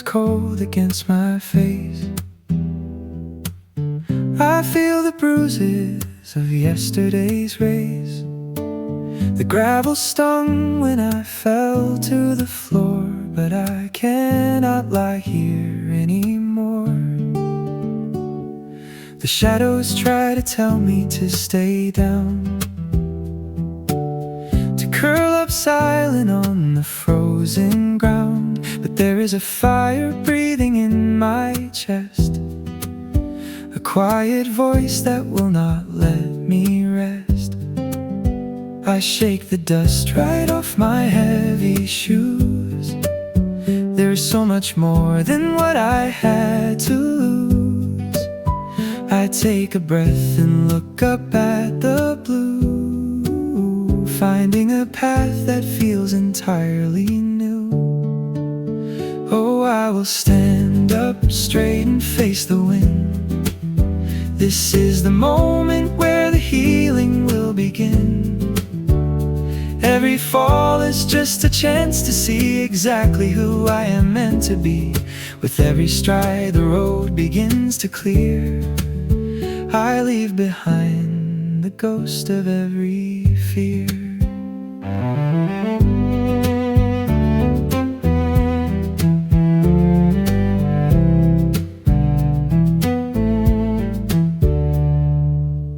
breaks cold against my face. I feel the bruises of yesterday's race. The gravel stung when I fell to the floor, but I cannot lie here anymore. The shadows try to tell me to stay down, to curl up silent on the frozen ground. But there is a fire breathing in my chest, a quiet voice that will not let me rest. I shake the dust right off my heavy shoes. There's so much more than what I had to lose. I take a breath and look up at the blue, finding a path that feels entirely new. Oh, I will stand up straight and face the wind. This is the moment where the healing will begin. Every fall is just a chance to see exactly who I am meant to be. With every stride the road begins to clear. I leave behind the ghost of every fear.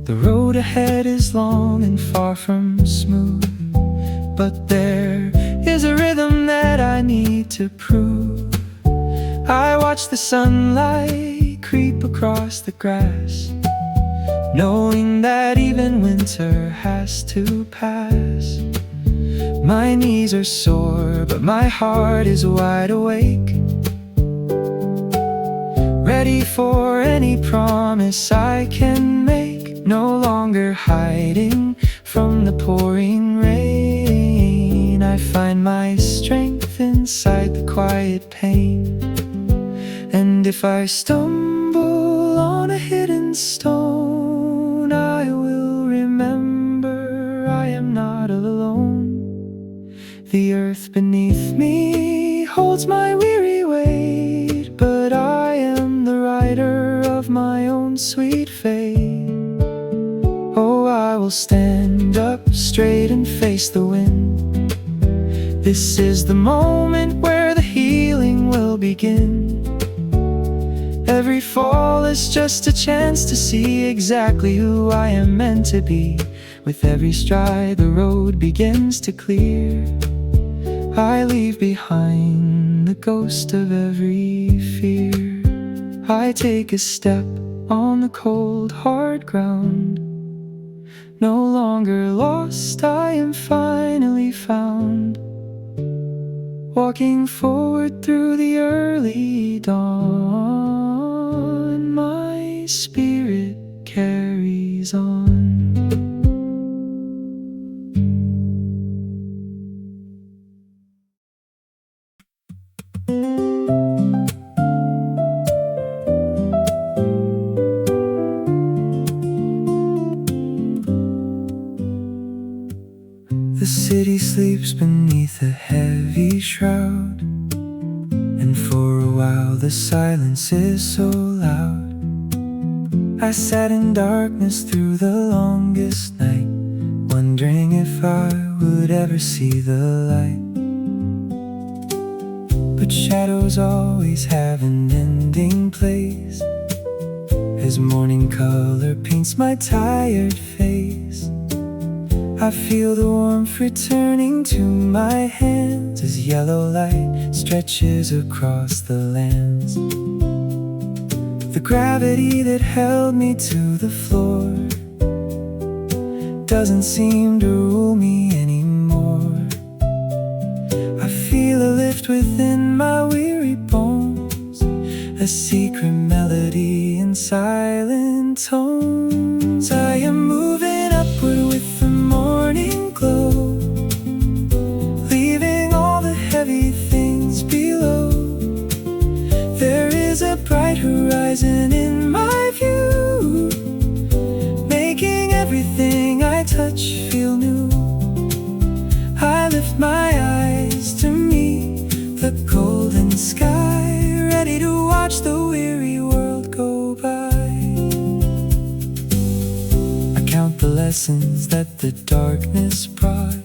The road ahead is long and far from smooth, but there is a rhythm that I need to prove. I watch the sunlight creep across the grass, knowing that even winter has to pass. My knees are sore, but my heart is wide awake, ready for any promise I can make. No longer hiding from the pouring rain. I find my strength inside the quiet pain. And if I stumble on a hidden stone, I will remember I am not alone. The earth beneath me holds my weary weight, but I am the rider of my own sweet fate. Oh, I will stand up straight and face the wind. This is the moment where the healing will begin. Every fall is just a chance to see exactly who I am meant to be. With every stride the road begins to clear. I leave behind the ghost of every fear. I take a step on the cold hard ground. No longer lost, I am finally found. Walking forward through the early dawn, my spirit carries on. The city sleeps beneath a heavy shroud, and for a while the silence is so loud. I sat in darkness through the longest night, wondering if I would ever see the light. But shadows always have an ending place, as morning color paints my tired face. I feel the warmth returning to my hands as yellow light stretches across the lands. The gravity that held me to the floor doesn't seem to rule me anymore. I feel a lift within my weary bones, a secret melody in silent tones. I am moving upward with the morning glow, leaving all the heavy things below. There is a bright horizon in my view, making everything I touch feel new. I lift my eyes to meet the golden sky lessons that the darkness brought,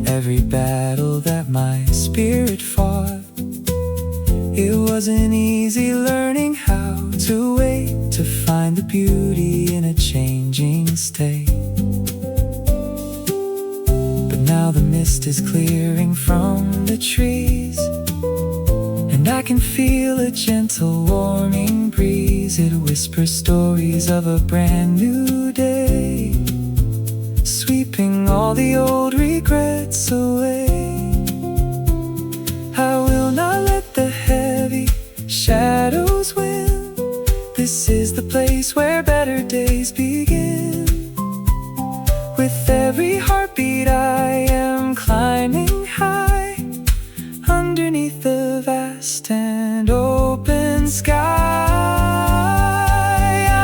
every battle that my spirit fought. It wasn't easy learning how to wait, to find the beauty in a changing state. But now the mist is clearing from the trees, and I can feel a gentle warming breeze. It whispers stories of a brand new day, sweeping all the old regrets away. I will not let the heavy shadows win. This is the place where better days begin. With every heartbeat I am climbing high, underneath the vast and open sky.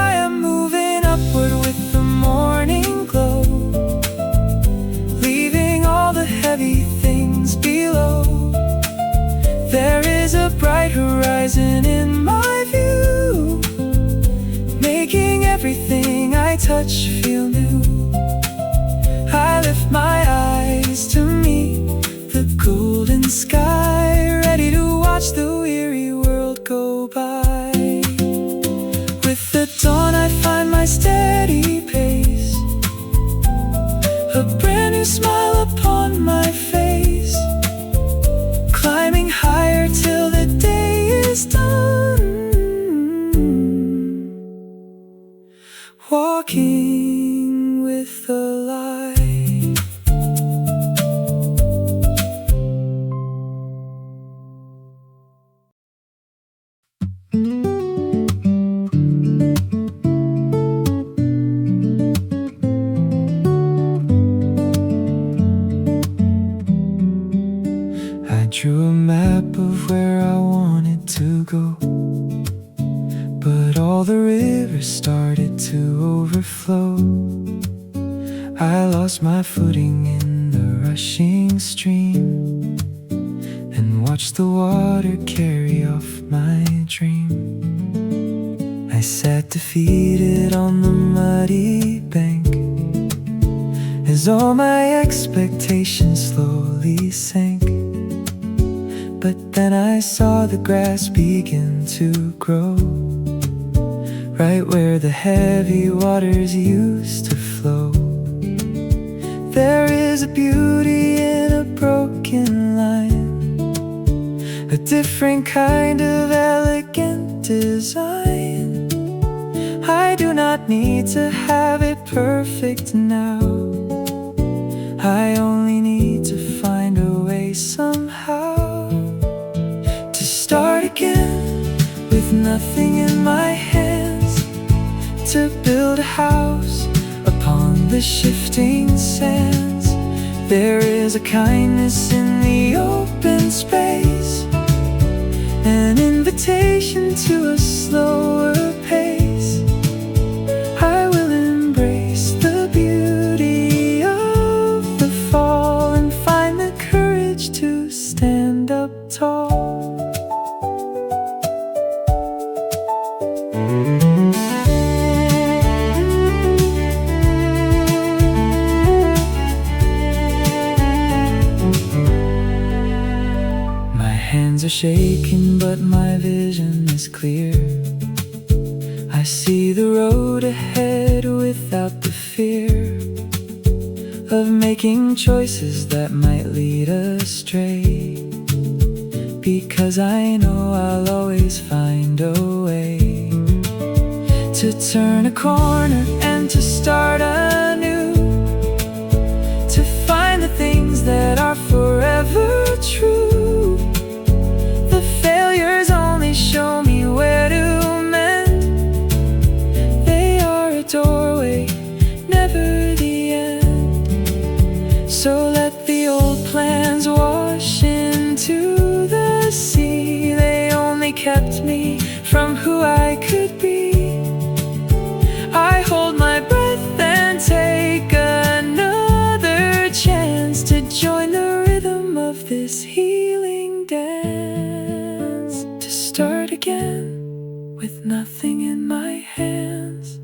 I am moving upward with the morning glow, leaving all the heavy things below. There is a bright horizon in my view, making everything I touch feel new. I lift my eyes to meet the golden sky, ready to watch the weary world go by. With the dawn I find my steady pace, a brand new smile upon my face, climbing higher till the day is done, walking with the light. I drew a map of where I wanted to go, but all the rivers started to overflow. I lost my footing in the rushing stream, and watched the water carry off my dream. I sat defeated on the muddy bank, as all my expectations slowly sank. But then I saw the grass begin to grow, right where the heavy waters used to flow. There is a beauty in a broken line, a different kind of elegant design. I do not need to have it perfect now, I only need to find a way somehow to start again with nothing in my hands, to build a house upon the shifting sands. There is a kindness in the open space, an invitation to a slower pace. I will embrace the beauty of the fall and find the courage to stand up tall. Are shaking, but my vision is clear. I see the road ahead without the fear of making choices that might lead astray, because I know I'll always find a way to turn a corner and to start anew, to find the things that are forever true. Show me where to mend. They are a doorway, never the end. So let the old plans wash into the sea. They only kept me from who I could be. I hold my breath and take another chance to join the rhythm of this healing dance, start again with nothing in my hands,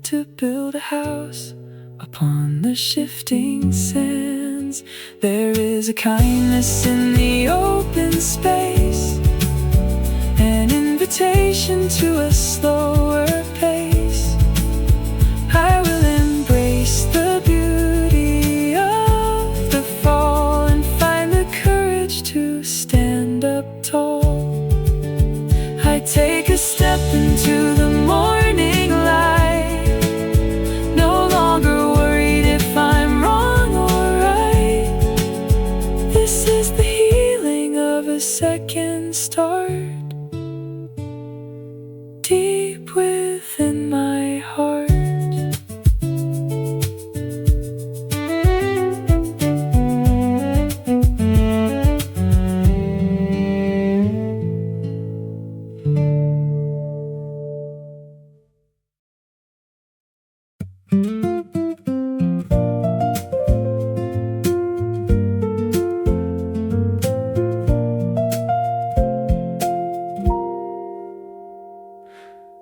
to to build a house upon the shifting sands. There is a kindness in the open space, an invitation to a slower pace. I will embrace the beauty of the fall and find the courage to stand up tall. I take a step into the morning light, no longer worried if I'm wrong or right. This is the healing of a second start, deep within my heart.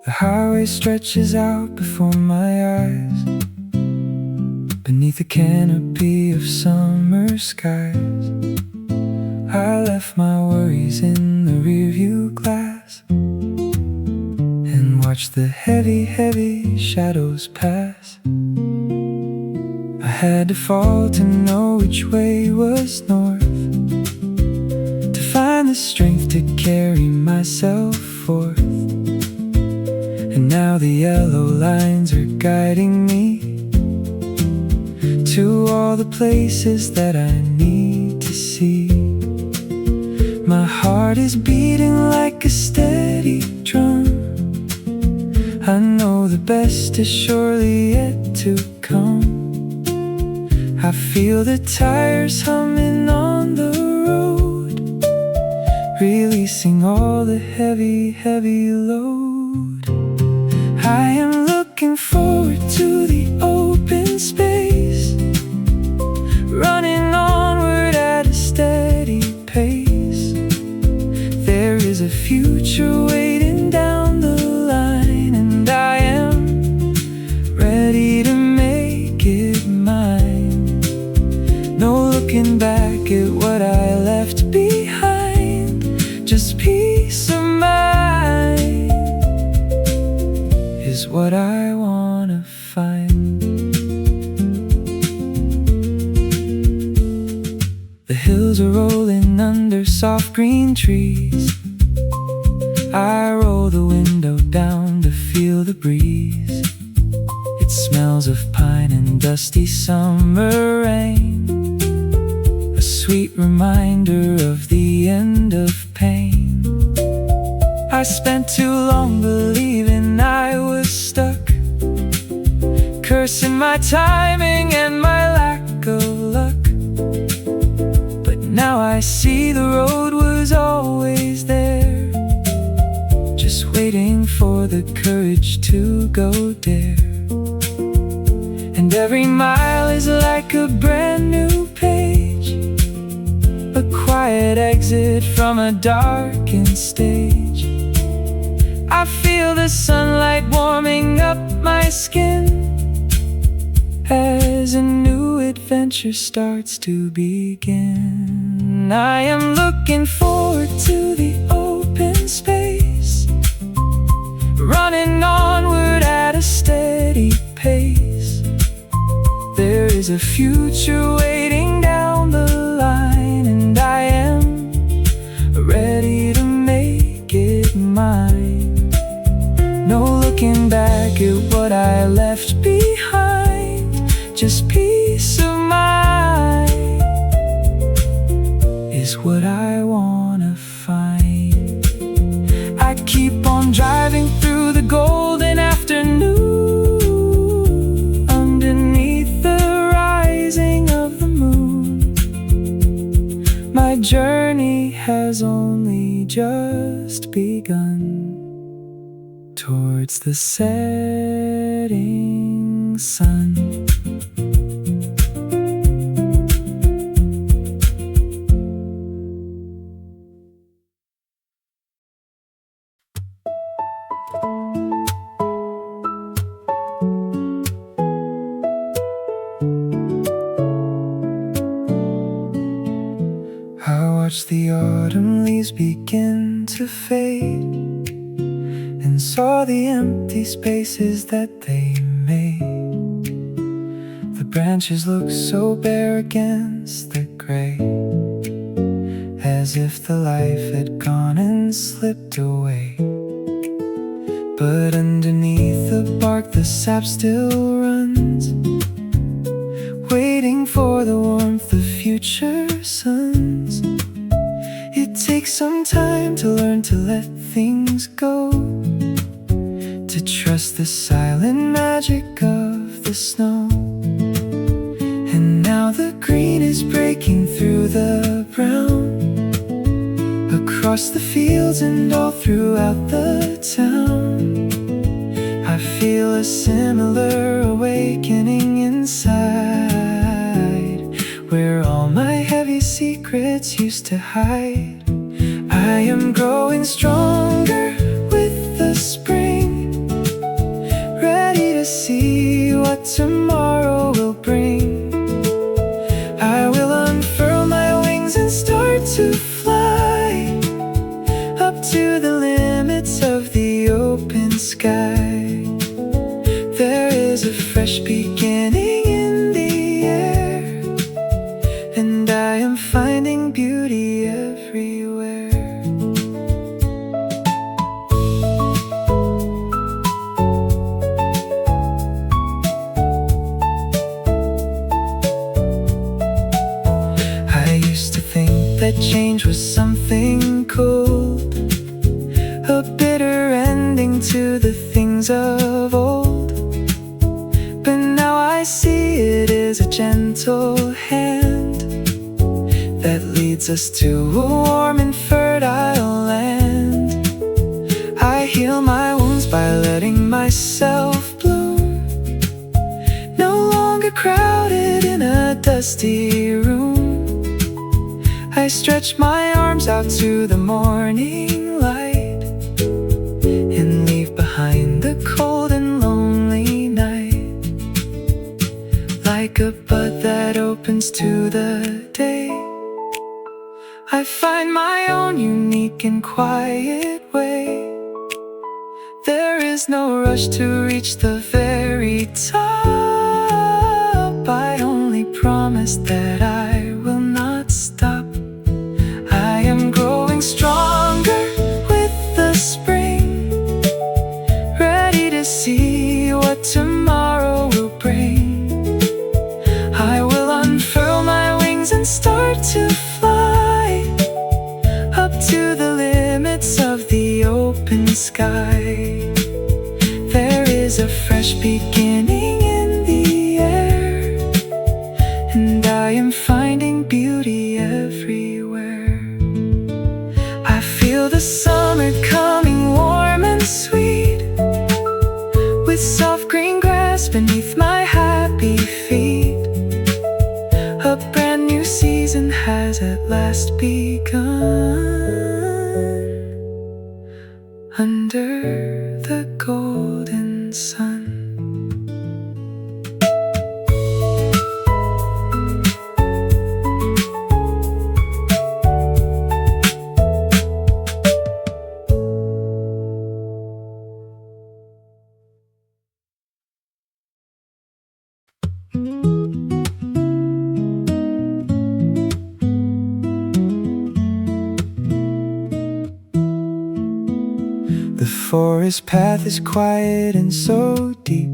The highway stretches out before my eyes, beneath a canopy of summer skies. I left my worries in the rearview glass and watched the heavy, heavy shadows pass. I had to fall to know which way was north, to find the strength to carry myself forth. And now the yellow lines are guiding me to all the places that I need to see. My heart is beating like a steady drum. I know the best is surely yet to come. I feel the tires humming on the road, releasing all the heavy, heavy load. I am looking forward to the open space, running onward at a steady pace. There is a future waiting down the line, and I am ready to make it mine. No looking back at what I left behind, just peace of mind is what I wanna find. The hills are rolling under soft green trees. I roll the window down to feel the breeze. It smells of pine and dusty summer rain, a sweet reminder of the end of pain. I spent too long believing I was stuck, cursing my timing and my lack of luck. But now I see the road was always there, just waiting for the courage to go dare. And every mile is like a brand new page, a quiet exit from a darkened stage. I feel the sunlight warming up my skin as a new adventure starts to begin. I am looking forward to the open space, running onward at a steady pace. There is a future waiting down the line, and I am ready to make it mine. No looking back at what I left behind, just peace of mind is what I wanna find. I keep on driving through the golden afternoon, underneath the rising of the moon. My journey has only just begun, towards the setting sun. watched the autumn leaves begin to fade, and saw the empty spaces that they made. The branches looked so bare against the gray, as if the life had gone and slipped away. But underneath the bark the sap still runs, waiting for the warmth of future suns. It takes some time to learn to let things go, to trust the silent magic of the snow. And now the green is breaking through the brown, across the fields and all throughout the town. I feel a similar awakening inside, where all my heavy secrets used to hide. I am growing stronger with the spring, ready to see what tomorrow will bring. I will unfurl my wings and start to fly up to the limits of the open sky. There is a fresh beginning in the air, and I am finding beauty everywhere. I used to think that change was something cold, a bitter ending to the things of old. But now I see it is a gentle hand that leads us to a warm and fertile land. I heal my wounds by letting myself bloom, no longer crowded in a dusty room. I stretch my arms out to the morning light, and leave behind the cold and lonely night. Like a bud that opens to the day, I find my own unique and quiet way. There is no rush to reach the very top. I only promise that I will not stop. I am growing stronger with the spring, ready to see what tomorrow will bring. I will unfurl my wings and start to fly up to the limits of the open sky. There is a fresh beginning in the air, and I am finding beauty everywhere. I feel the summer coming warm and sweet, with soft green grass beneath my happy feet. A brand new season has at last begun, under the golden sun. The forest path is quiet and so deep,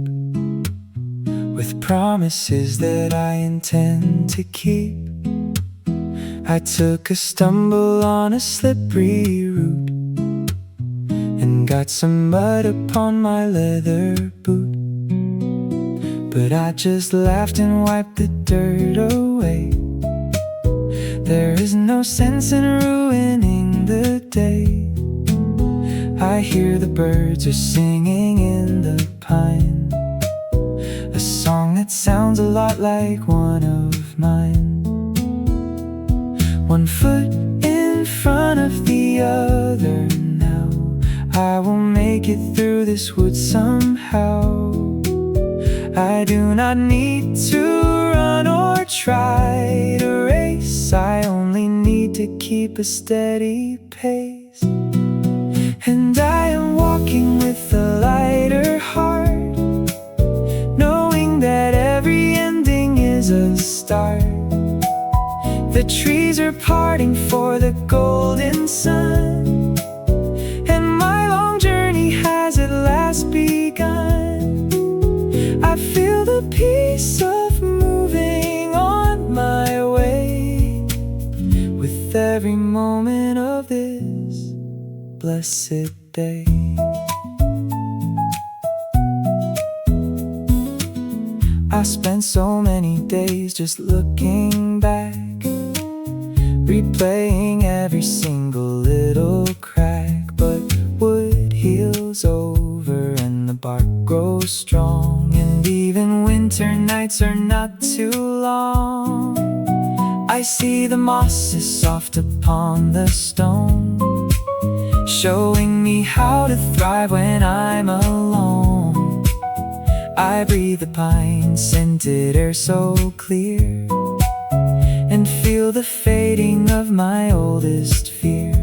with promises that I intend to keep. I took a stumble on a slippery route, and got some mud upon my leather boot. But I just laughed and wiped the dirt away. There is no sense in ruining the day. I hear the birds are singing in the pine, a song that sounds a lot like one of mine. One foot in front of the other now, I will make it through this woods somehow. I do not need to run run or try to race. I only need to keep a steady pace. And I am walking with a lighter heart, knowing that every ending is a start. The trees are parting for the golden sun, and my long journey has at last begun. I feel the peace of moving on my way with every moment of this blessed day. I spent so many days just looking back, replaying every single little crack. But wood heals over and the bark grows strong, and even winter nights are not too long. I see the moss is soft upon the stone, showing me how to thrive when I'm alone. I breathe the pine-scented air so clear, and feel the fading of my oldest fear.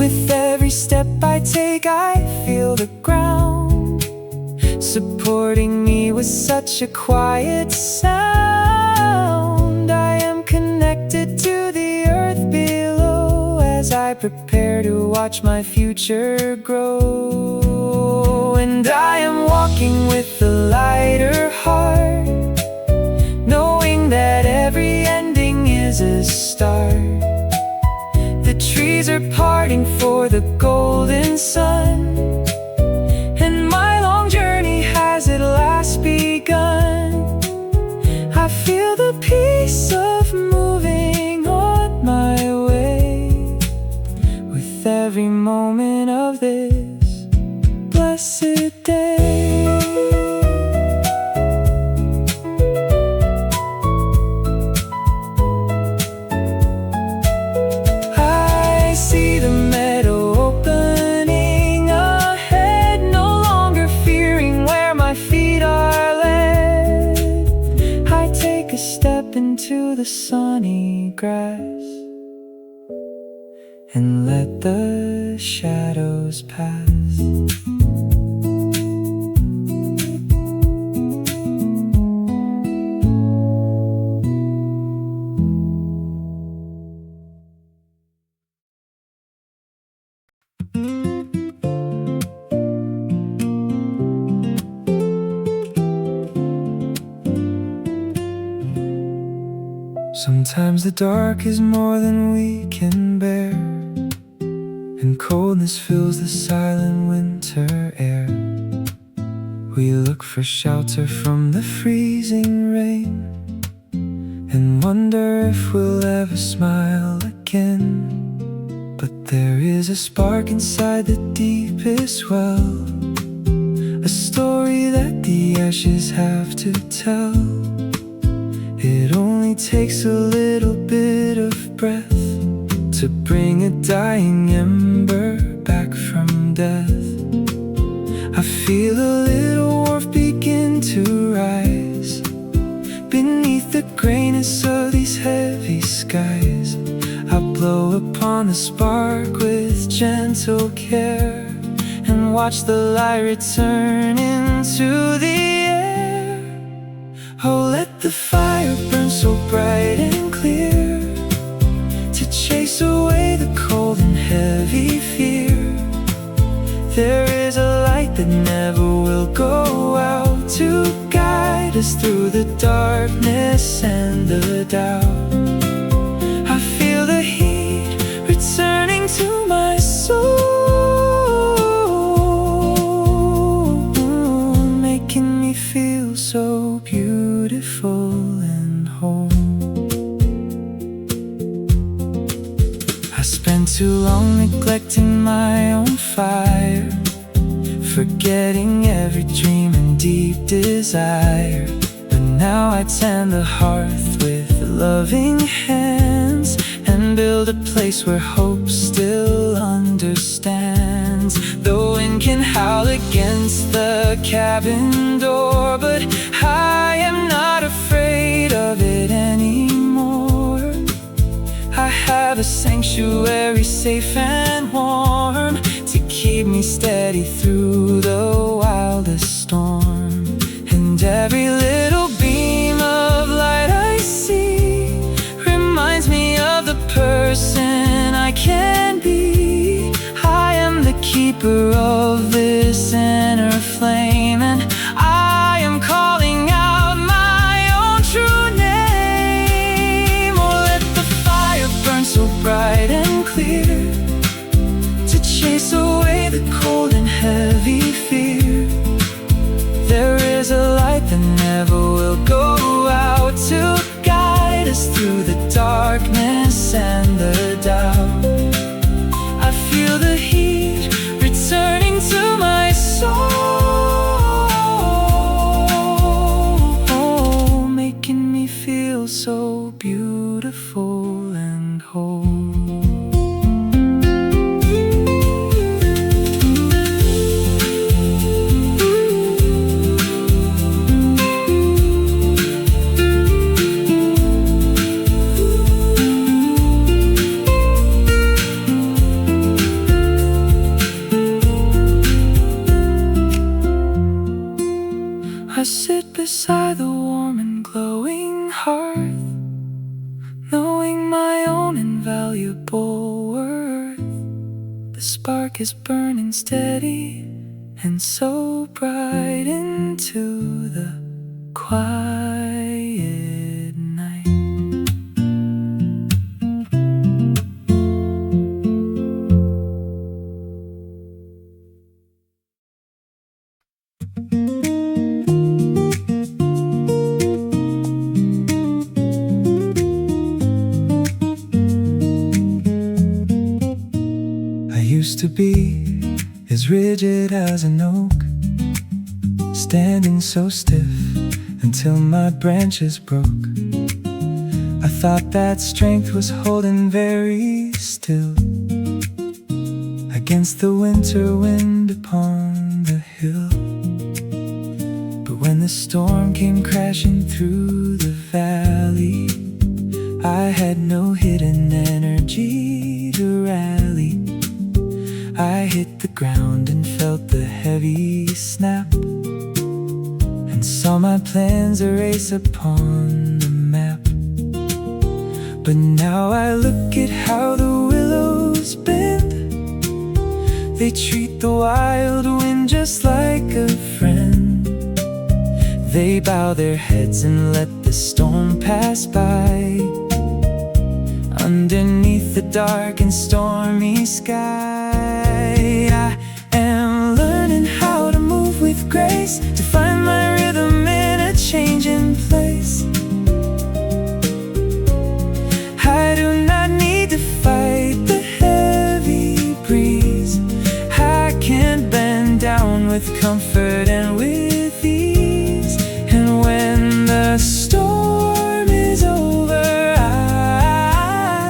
With every step I take, I feel the ground supporting me with such a quiet sound. I am connected to the earth below as I prepare to watch my future grow. And I am walking with a lighter heart, knowing that every ending is a start. The trees are parting for the golden sun, and my long journey has at last begun. I feel the peace of moving on my way with every moment of this blessed day. I see the meadow opening ahead, no longer fearing where my feet are led. I take a step into the sunny grass and let the shadows pass. Sometimes the dark is more than we can bear, and coldness fills the silent winter air. We look for shelter from the freezing rain, and wonder if we'll ever smile again. But there is a spark inside the deepest well, a story that the ashes have to tell. It only takes a little bit of breath to bring a dying ember back from death. I feel a little warmth begin to rise beneath the grayness of these heavy skies. I blow upon the spark with gentle care and watch the light return into the air. Oh, let the fire burn so bright and clear to chase away the cold and heavy fear. There is a light that never will go out to guide us through the darkness and the doubt. I feel the heat returning to my soul, making me feel so beautiful and whole. I spent too long neglecting my own fire, forgetting every dream and deep desire. But now I tend the hearth with loving hands and build a place where hope still understands. Though in wind can howl against the cabin door, but I am not afraid of it anymore. I have a sanctuary safe and warm to keep me steady through the wildest storm. And every little beam of light I see reminds me of the person I can be. I am the keeper of this inner flame, and I am calling out my own true name. Oh, let the fire burn so bright and clear to chase away the cold and heavy fear. There is a light that never will go out to guide us through the darkness and the doubt. I feel the heat returning to my soul, making me feel so beautiful and whole. I sit beside the warm and glowing hearth, knowing my own invaluable worth. The spark is burning steady and so bright into the quiet night. Used to be as rigid as an oak, standing so stiff until my branches broke. I thought that strength was holding very still against the winter wind upon the hill. But when the storm came crashing through the valley, I had no hidden energy to rally. I hit the ground and felt the heavy snap, and saw my plans erase upon the map. But now I look at how the willows bend. They treat the wild wind just like a friend. They bow their heads and let the storm pass by, underneath the dark and stormy sky. I am learning how to move with grace, to find my rhythm in a changing place. I do not need to fight the heavy breeze. I can bend down with comfort and with ease. And when the storm is over, I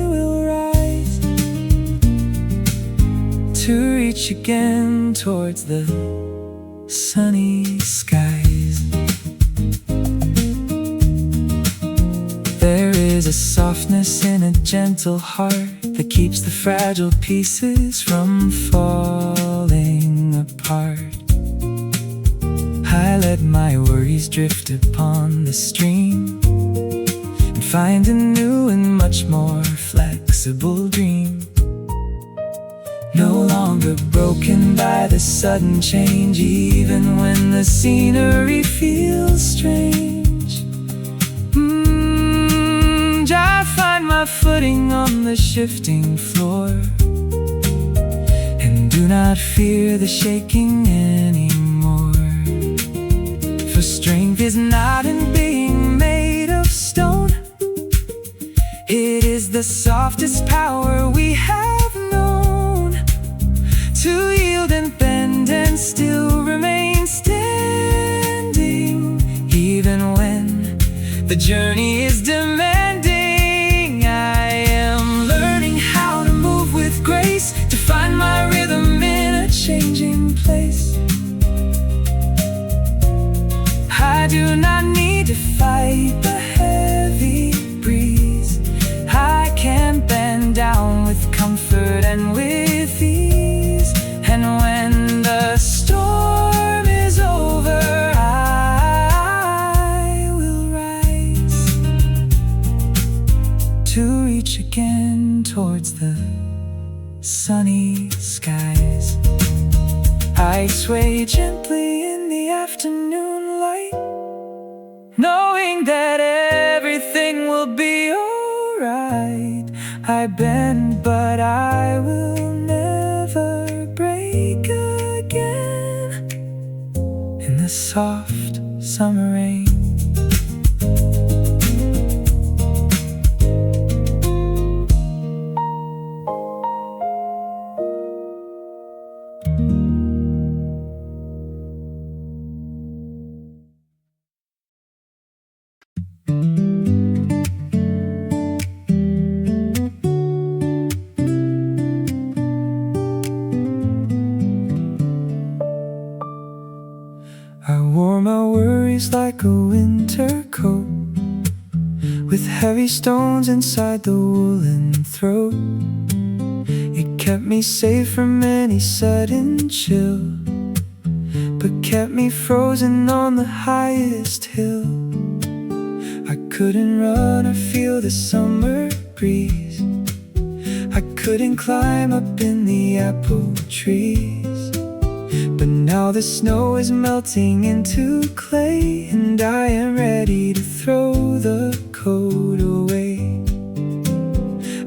will rise to reach again towards the sunny skies. There is a softness in a gentle heart that keeps the fragile pieces from falling apart. I let my worries drift upon the stream and find a new and much more flexible dream. No longer broken by the sudden change, even when the scenery feels strange. I find my footing on the shifting floor, and do not fear the shaking anymore. For strength is not in being made of stone. It is the softest power we have known, to yield and bend and still remain standing, even when the journey is demanding. I am learning how to move with grace, to find my rhythm in a changing fight the heavy breeze. I can bend down with comfort and with ease. And when the storm is over, I will rise to reach again towards the sunny skies. I sway gently in the afternoon light, knowing that everything will be alright. I bend, but I will never break again. In the soft summer rain, I wore my worries like a winter coat, with heavy stones inside the woolen throat. It kept me safe from any sudden chill, but kept me frozen on the highest hill. I couldn't run or feel the summer breeze. I couldn't climb up in the apple trees. But now the snow is melting into clay, and I am ready to throw the coat away.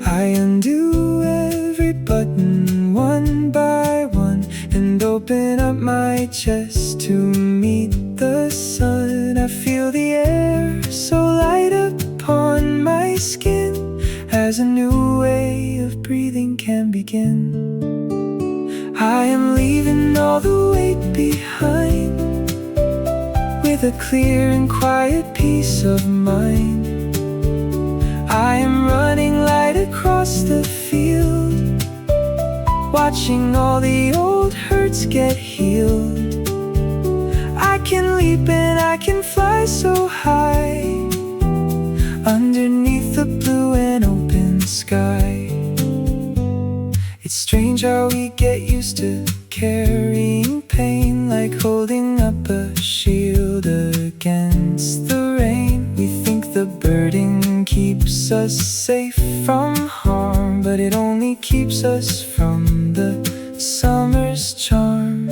I undo every button one by one, and open up my chest to meet the sun. I feel the air so light upon my skin, as a new way of breathing can begin. I am leaving all the weight behind, with a clear and quiet peace of mind. I am running light across the field, watching all the old hurts get healed. I can leap and I can fly so high, underneath the blue and open sky. It's strange how we get used to carrying pain, like holding up a shield against the rain. We think the burden keeps us safe from harm, but it only keeps us from the summer's charm.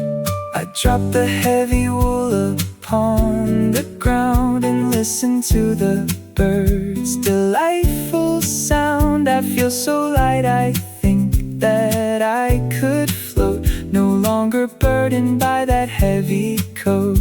I drop the heavy wool upon the ground and listen to the birds' delightful sound. I feel so light, I think that I could float, no longer burdened by that heavy coat.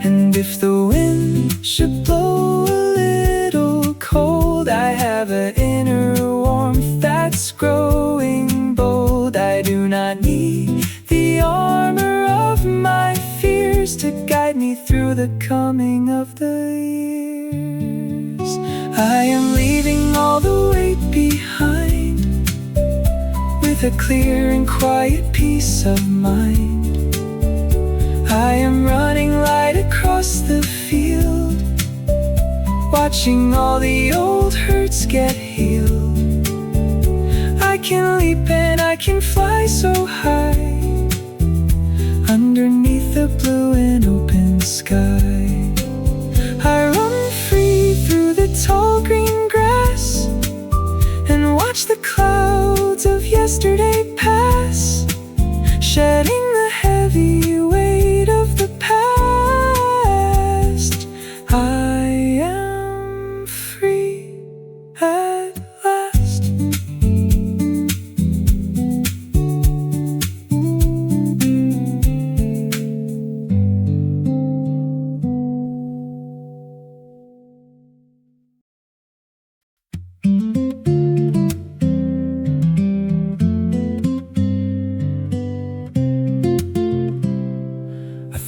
And if the wind should blow a little cold, I have an inner warmth that's growing bold. I do not need the armor of my fears to guide me through the coming of the years. I am leaving all the weight behind, with a clear and quiet peace of mind. I am running light across the field, watching all the old hurts get healed. I can leap and I can fly so high, underneath the blue and open sky. I run free through the tall green grass, and watch the clouds of yesterday pass, shedding the heavy weight of the past. I am free at last.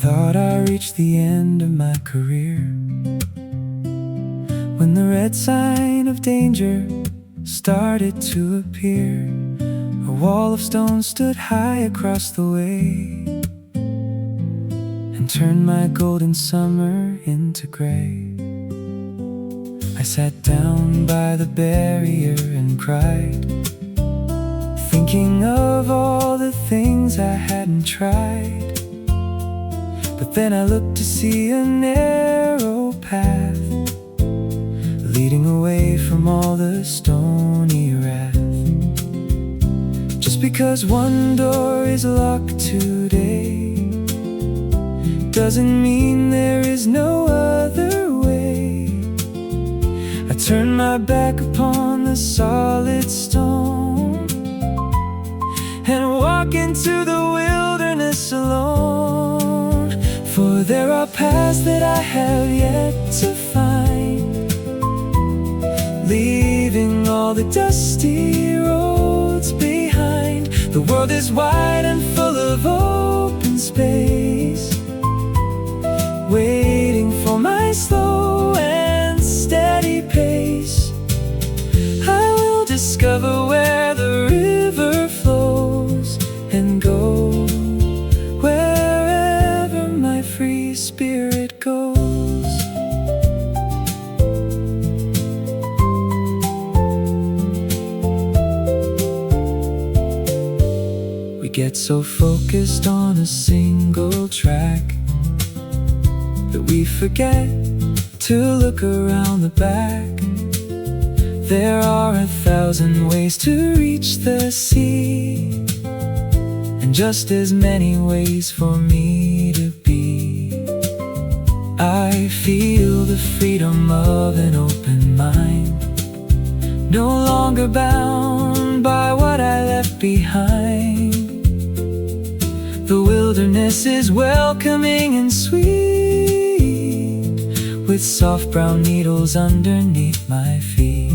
Thought I reached the end of my career, when the red sign of danger started to appear. A wall of stone stood high across the way, and turned my golden summer into gray. I sat down by the barrier and cried, thinking of all the things I hadn't tried. But then I looked to see a narrow path leading away from all the stony wrath. Just because one door is locked today doesn't mean there is no other way. I turn my back upon the solid stone and walk into the wilderness alone. For there are paths that I have yet to find, leaving all the dusty roads behind. The world is wide and full of open space, waiting for my slow and steady pace. I will discover where the river flows and go wherever my free spirit goes. We get so focused on a single track that we forget to look around the back. There are 1,000 ways to reach the sea, and just as many ways for me to be. I feel the freedom of an open mind, no longer bound by what I left behind. The wilderness is welcoming and sweet, with soft brown needles underneath my feet.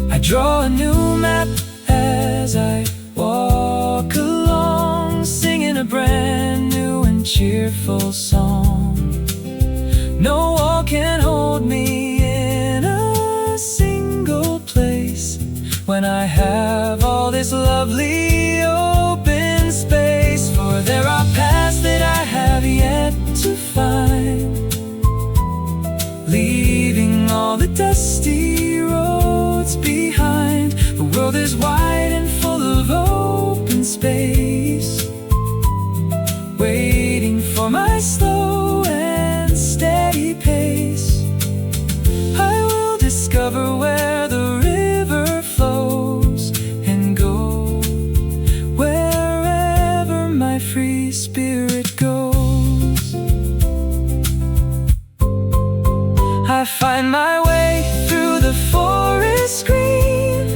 I draw a new map as I walk along, singing a brand new and cheerful song. No wall can hold me in a single place when I have all this lovely open space. For there are paths that I have yet to find, leaving all the dusty roads behind. The world is wide and full of open space, waiting for my slow and steady pace. I will discover where the river flows and go wherever my free spirit goes. I find my way through the forest green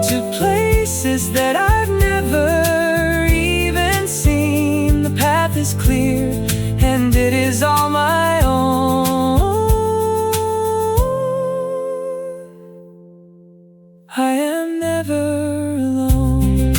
to places that I've never even seen. The path is clear and it is all my own. I am never alone.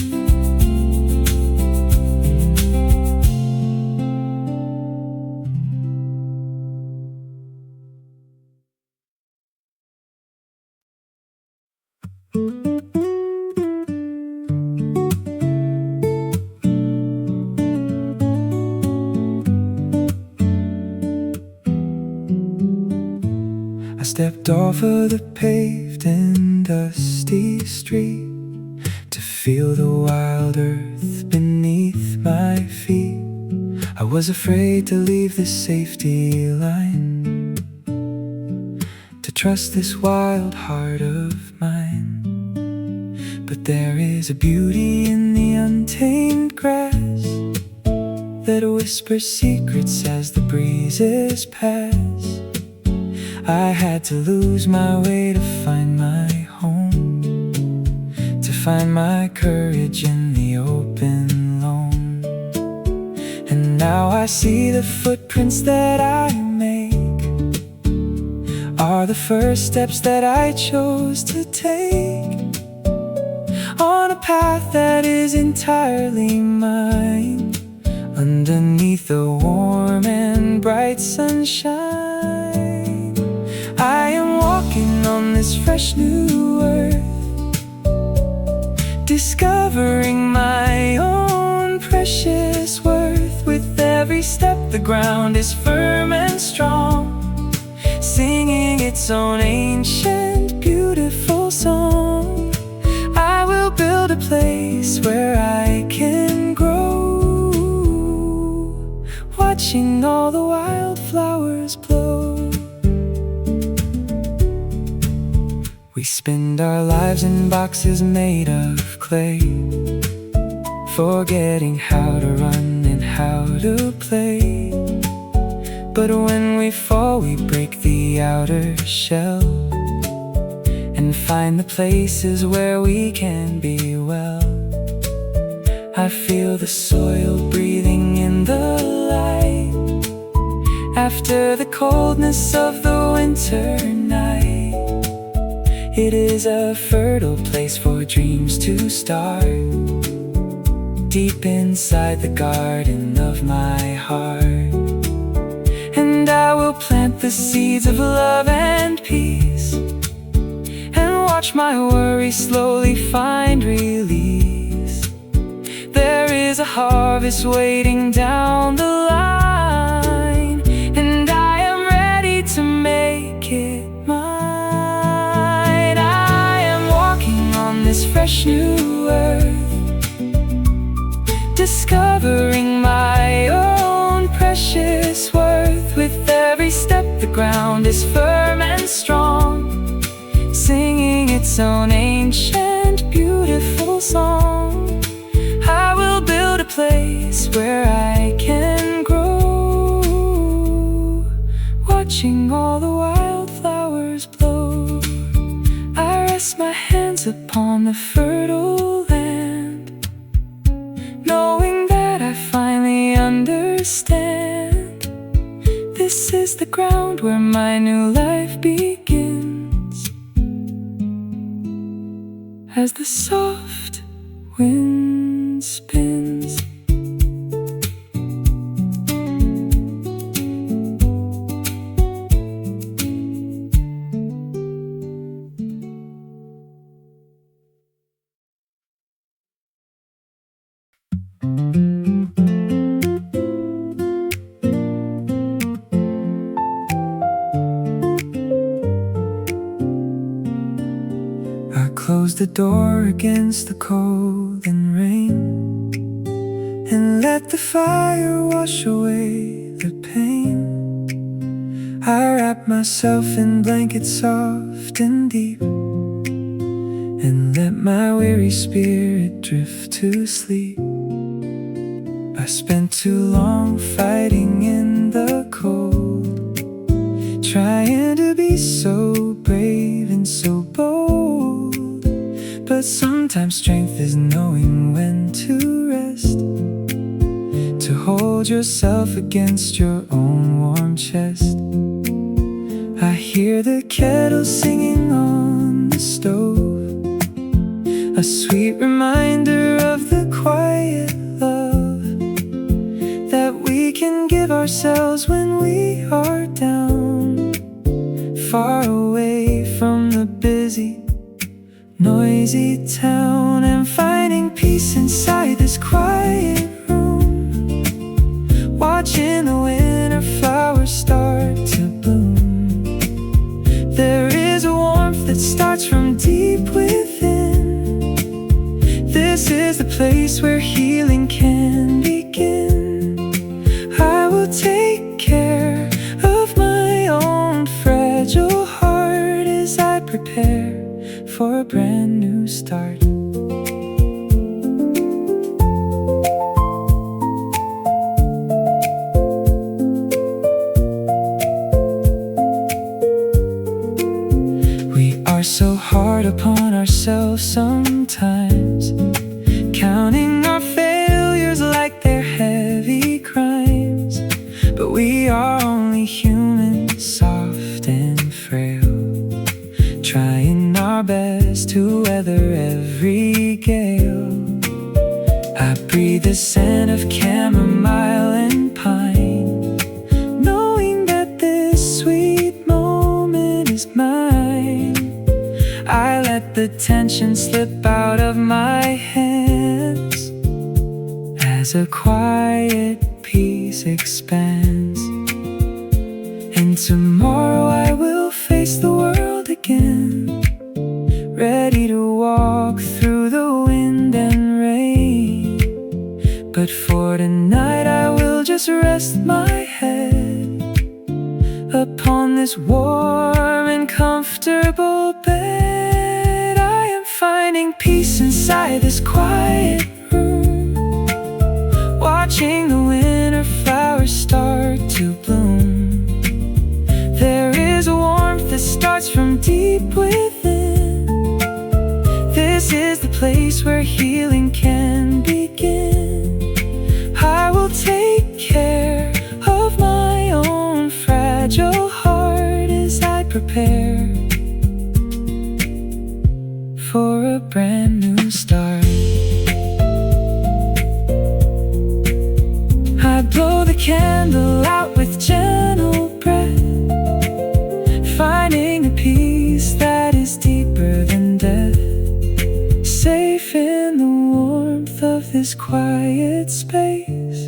I stepped off of the paved and dusty street to feel the wild earth beneath my feet. I was afraid to leave the safety line, to trust this wild heart of mine. But there is a beauty in the untamed grass that whispers secrets as the breezes pass. I had to lose my way to find my home, to find my courage in the open lone. And now I see the footprints that I make are the first steps that I chose to take on a path that is entirely mine, underneath the warm and bright sunshine. I am walking on this fresh new earth, discovering my own precious worth. With every step the ground is firm and strong, singing singing its own ancient, beautiful song. I will build a place where I can grow, watching all the wildflowers blow. We spend our lives in boxes made of clay, forgetting how to run and how to play. But when we fall, we break the outer shell and find the places where we can be well. I feel the soil breathing in the light after the coldness of the winter night. It is a fertile place for dreams to start, deep inside the garden of my heart. And I will plant the seeds of love and peace, and watch my worries slowly find release. There is a harvest waiting down the line, and I am ready to make it mine. I am walking on this fresh new earth, discovering my own precious worth. With every step the ground is firm and strong, singing its own ancient, beautiful song. I will build a place where I can grow, watching all the wildflowers blow. I rest my hands upon the fertile land, knowing that I finally understand. This is the ground where my new life begins, as the soft wind spins. Close the door against the cold and rain, and let the fire wash away the pain. I wrap myself in blankets soft and deep, and let my weary spirit drift to sleep. I spent too long fighting in the cold, trying to be so brave and so bold. But sometimes strength is knowing when to rest, to hold yourself against your own warm chest. I hear the kettle singing on the stove, a sweet reminder of the quiet love that we can give ourselves when we are down, far away from the busy, noisy town, and finding peace inside this quiet room, watching the winter flowers start to bloom. There is a warmth that starts from deep within. This is the place where healing can begin. I will take care of my own fragile heart as I prepare for a brand new start. We are so hard upon ourselves sometimes, counting our failures like they're heavy crimes. But we are only human, soft and frail, trying our best to weather every gale. I breathe the scent of chamomile and pine, knowing that this sweet moment is mine. I let the tension slip out of my hands as a quiet peace expands. And tomorrow I will face the world again, ready to walk through the wind and rain. But for tonight I will just rest my head upon this warm and comfortable bed. I am finding peace inside this quiet room, watching the winter flowers start to bloom. There is a warmth that starts from deep within. This is the place where healing can begin. I will take care of my own fragile heart as I prepare for a brand new start. I blow the candle out with gentle breath, finding a peace that is deeper than death. Safe in the warmth of this quiet space,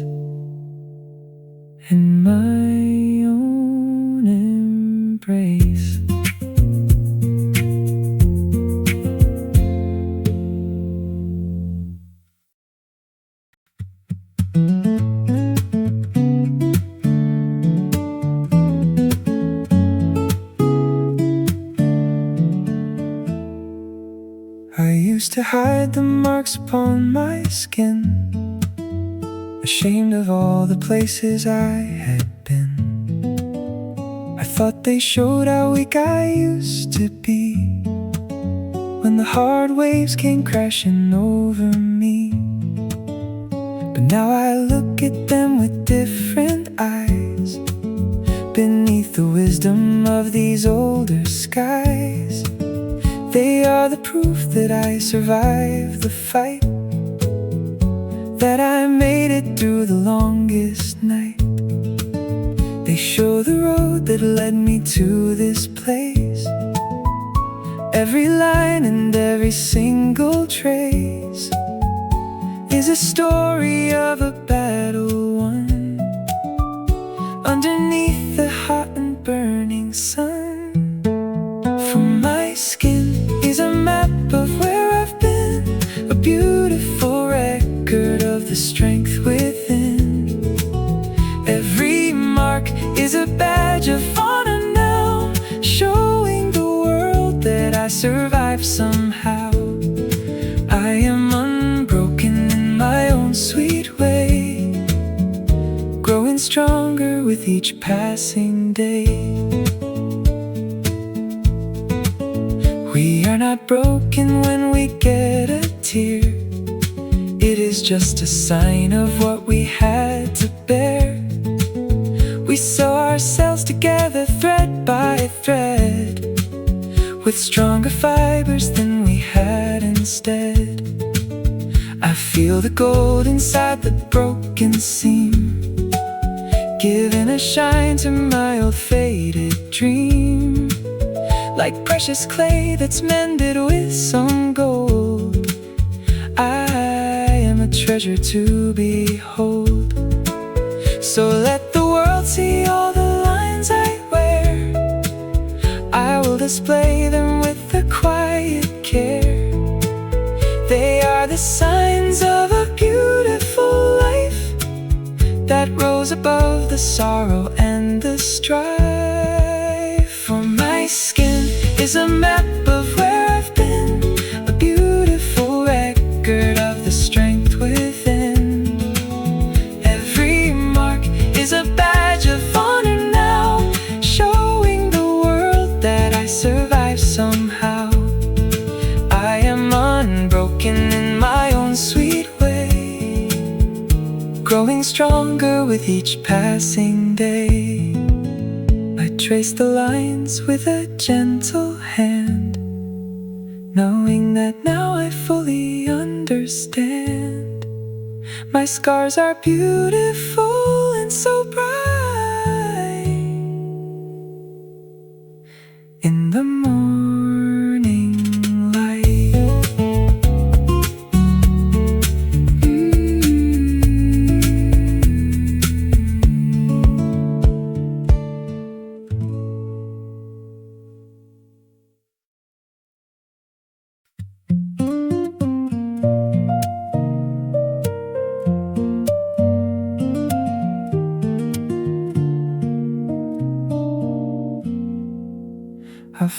in my own embrace. I used to hide the marks upon my skin, ashamed of all the places I had been. I thought they showed how weak I used to be when the hard waves came crashing over me. But now I look at them with different eyes, beneath the wisdom of these older skies. They are the proof that I survived the fight, that I made it through the longest night. They show the road that led me to this place. Every line and every single trace is a story of a battle won underneath the hot and burning sun. From my skin is a map of where I've been, a beautiful record of the strength within. Every mark is a badge of honor now, showing the world that I survived somehow. I am unbroken in my own sweet way, growing stronger with each passing day. We are not broken when we get a tear, it is just a sign of what we had to bear. We sew ourselves together thread by thread, with stronger fibers than we had instead. I feel the gold inside the broken seam, giving a shine to my old faded dream. Like precious clay that's mended with some gold, I am a treasure to behold. So let the world see all the lines I wear, I will display them with a quiet care. They are the signs of a beautiful life that rose above the sorrow and the strife. For my skin is a map of where I've been, a beautiful record of the strength within. Every mark is a badge of honor now, showing the world that I survived somehow. I am unbroken in my own sweet way, growing stronger with each passing day. I trace the lines with a gentle hand, knowing that now I fully understand. My scars are beautiful and so bright. In the morning light,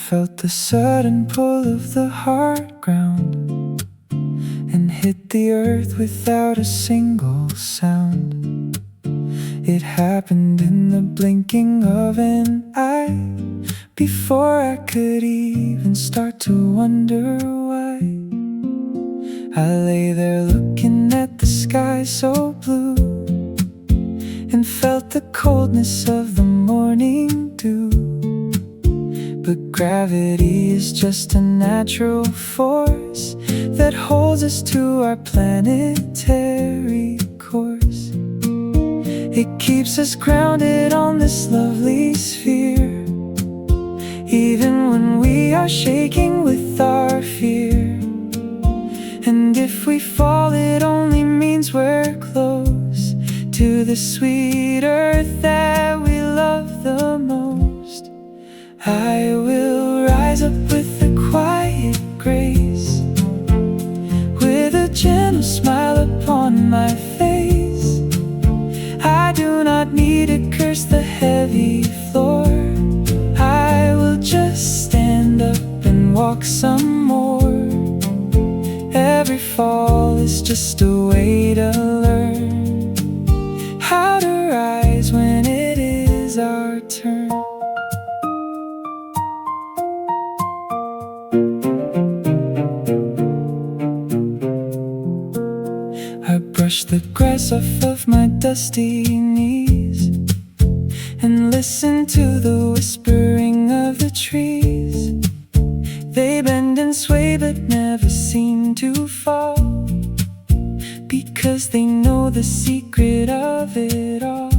felt the sudden pull of the hard ground and hit the earth without a single sound. It happened in the blinking of an eye, before I could even start to wonder why. I lay there looking at the sky so blue, and felt the coldness of the morning dew. But gravity is just a natural force that holds us to our planetary course. It keeps us grounded on this lovely sphere, even when we are shaking with our fear. And if we fall, it only means we're close to the sweet earth that we love the most. I will rise up with a quiet grace, with a gentle smile upon my face. I do not need to curse the heavy floor. I will just stand up and walk some more. Every fall is just a way to learn how to rise when it is our turn. I brush the grass off of my dusty knees and listen to the whispering of the trees. They bend and sway but never seem to fall, because they know the secret of it all.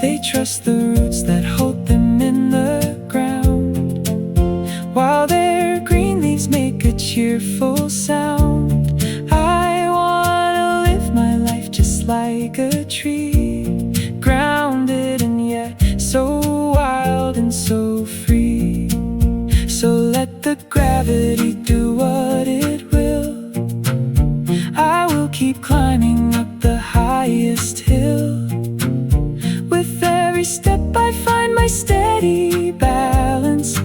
They trust the roots that hold them in the ground, while their green leaves make a cheerful sound. I wanna live my life just like a tree, grounded and yet so wild and so free. So let the gravity do what it will. I will keep climbing up the highest hill. With every step I find my steady balance,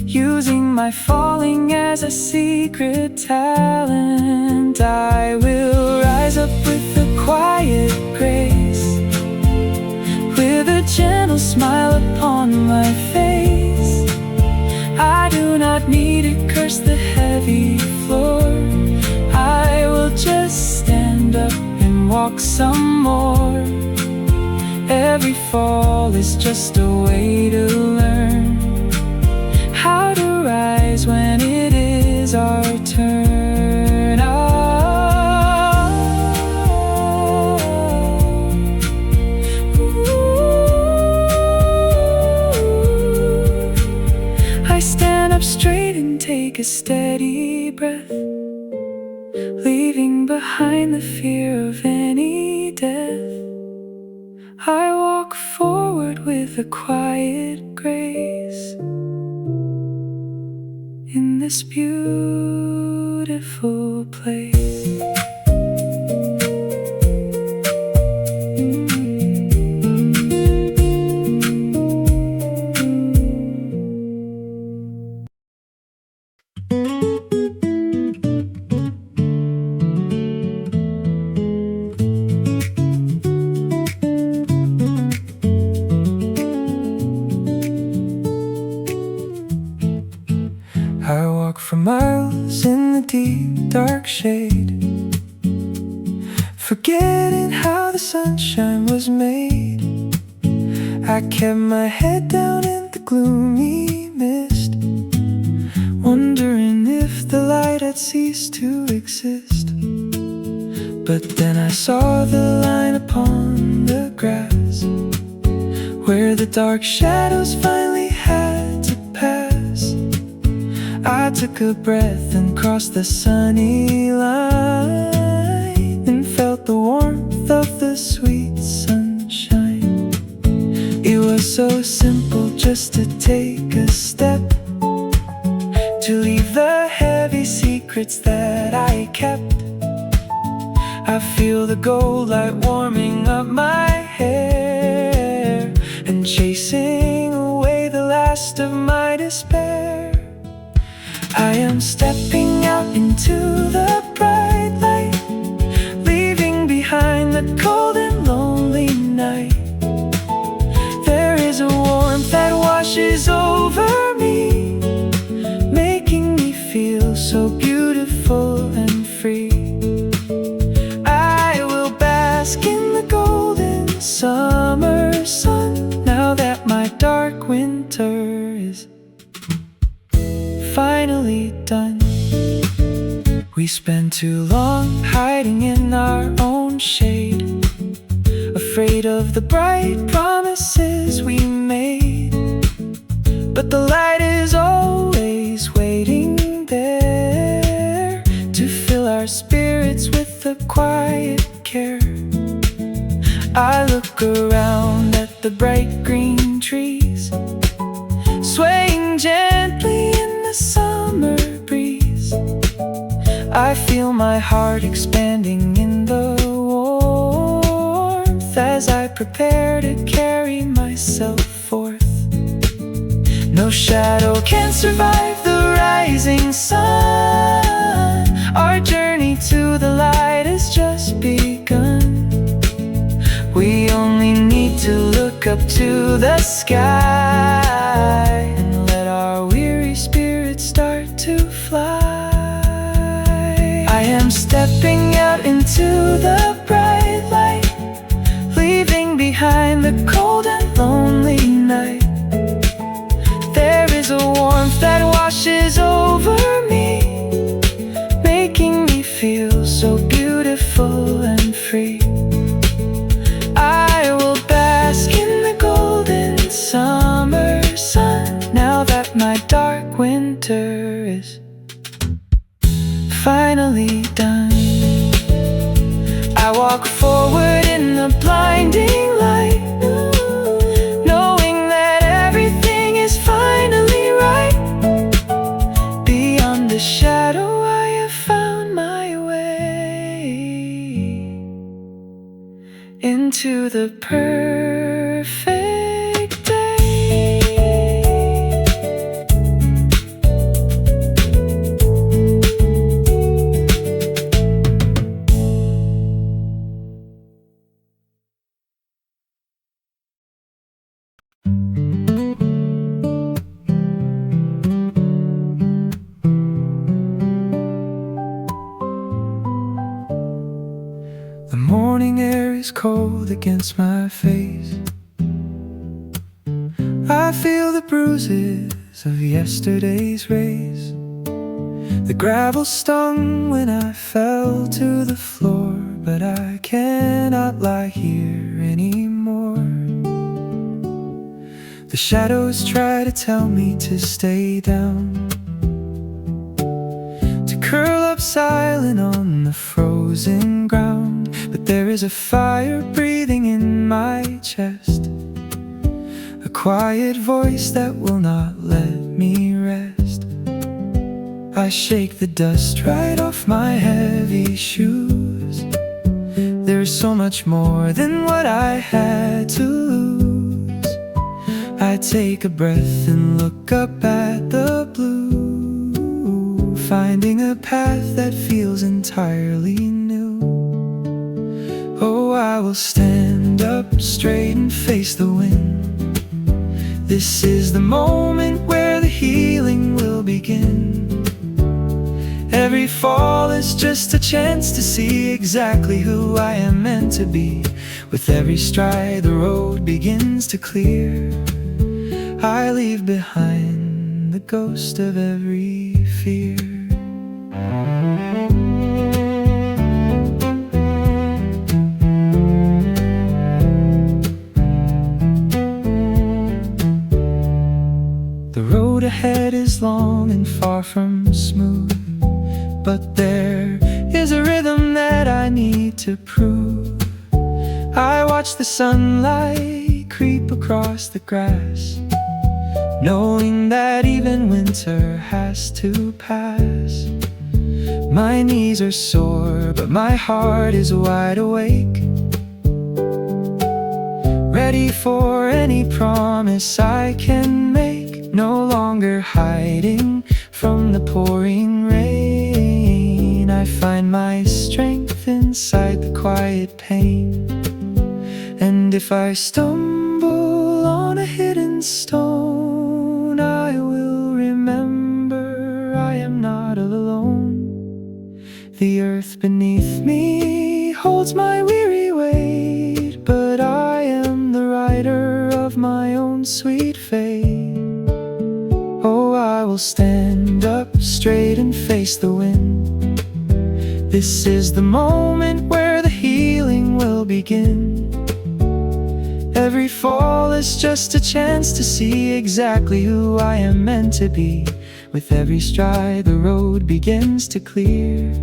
using my falling as a secret talent. I will rise up with a quiet grace, with a gentle smile upon my face. I do not need to curse the heavy floor. I will just stand up and walk some more. Every fall is just a way to learn how to rise when it is our turn. I stand up straight and take a steady breath, leaving behind the fear of any death. I walk forward with a quiet grace in this beautiful place. I walk for miles in the deep dark shade, forgetting how the sunshine was made. I kept my head down in the gloomy mist, wondering if the light had ceased to exist. But then I saw the line upon the grass, where the dark shadows finally had to pass. I took a breath and crossed the sunny line, and felt the warmth of the sweet sunshine. It was so simple just to take a step, to leave the heavy secrets that I kept. I feel the gold light warming up my hair and chasing away the last of my despair. despair. I am stepping out into the bright light, leaving behind the cold and lonely night. There is a warmth that washes over me, making me feel so beautiful and free. I will bask in the golden summer sun, now that my dark winter is finally done. We spent too long hiding in our own shade, afraid of the bright promises we made. But the light is always waiting there to fill our spirits with a quiet care. I look around at the bright green trees, swaying gently in the summer breeze. I feel my heart expanding in the warmth as I prepare to carry myself forth. No shadow can survive the rising sun. Our journey to the light has just begun. We only need to look up to the sky and let our weary spirits start to fly. I am stepping out into the bright light, leaving behind the cold and lonely night. There is a warmth that washes over me, making me feel so beautiful and free. I will bask in the golden summer sun, now that my dark winter is finally done. I walk forward in the blinding light, knowing that everything is finally right. Beyond the shadow I have found my way into the perfect day. The morning air is cold against my face. I feel the bruises of yesterday's race. The gravel stung when I fell to the floor, but I cannot lie here anymore. The shadows try to tell me to stay down, to curl up silent on the frozen ground. But there is a fire breathing in my chest, a quiet voice that will not let me rest. I shake the dust right off my heavy shoes. There's so much more than what I had to lose. I take a breath and look up at the blue, finding a path that feels entirely new. Oh, I will stand up straight and face the wind. This is the moment where the healing will begin. Every fall is just a chance to see exactly who I am meant to be. With every stride the road begins to clear. I leave behind the ghost of every fear. The road ahead is long and far from smooth, but there is a rhythm that I need to prove. I watch the sunlight creep across the grass, knowing that even winter has to pass. My knees are sore, but my heart is wide awake, ready for any promise I can make. no longer hiding from the pouring rain. I find my strength inside the quiet pain. And if I stumble on a hidden stone, I will remember I am not alone. The earth beneath me holds my weary weight, but I am the rider of my own sweet fate. Oh, I will stand up straight and face the wind. This is the moment where the healing will begin. Every fall is just a chance to see exactly who I am meant to be. With every stride the road begins to clear.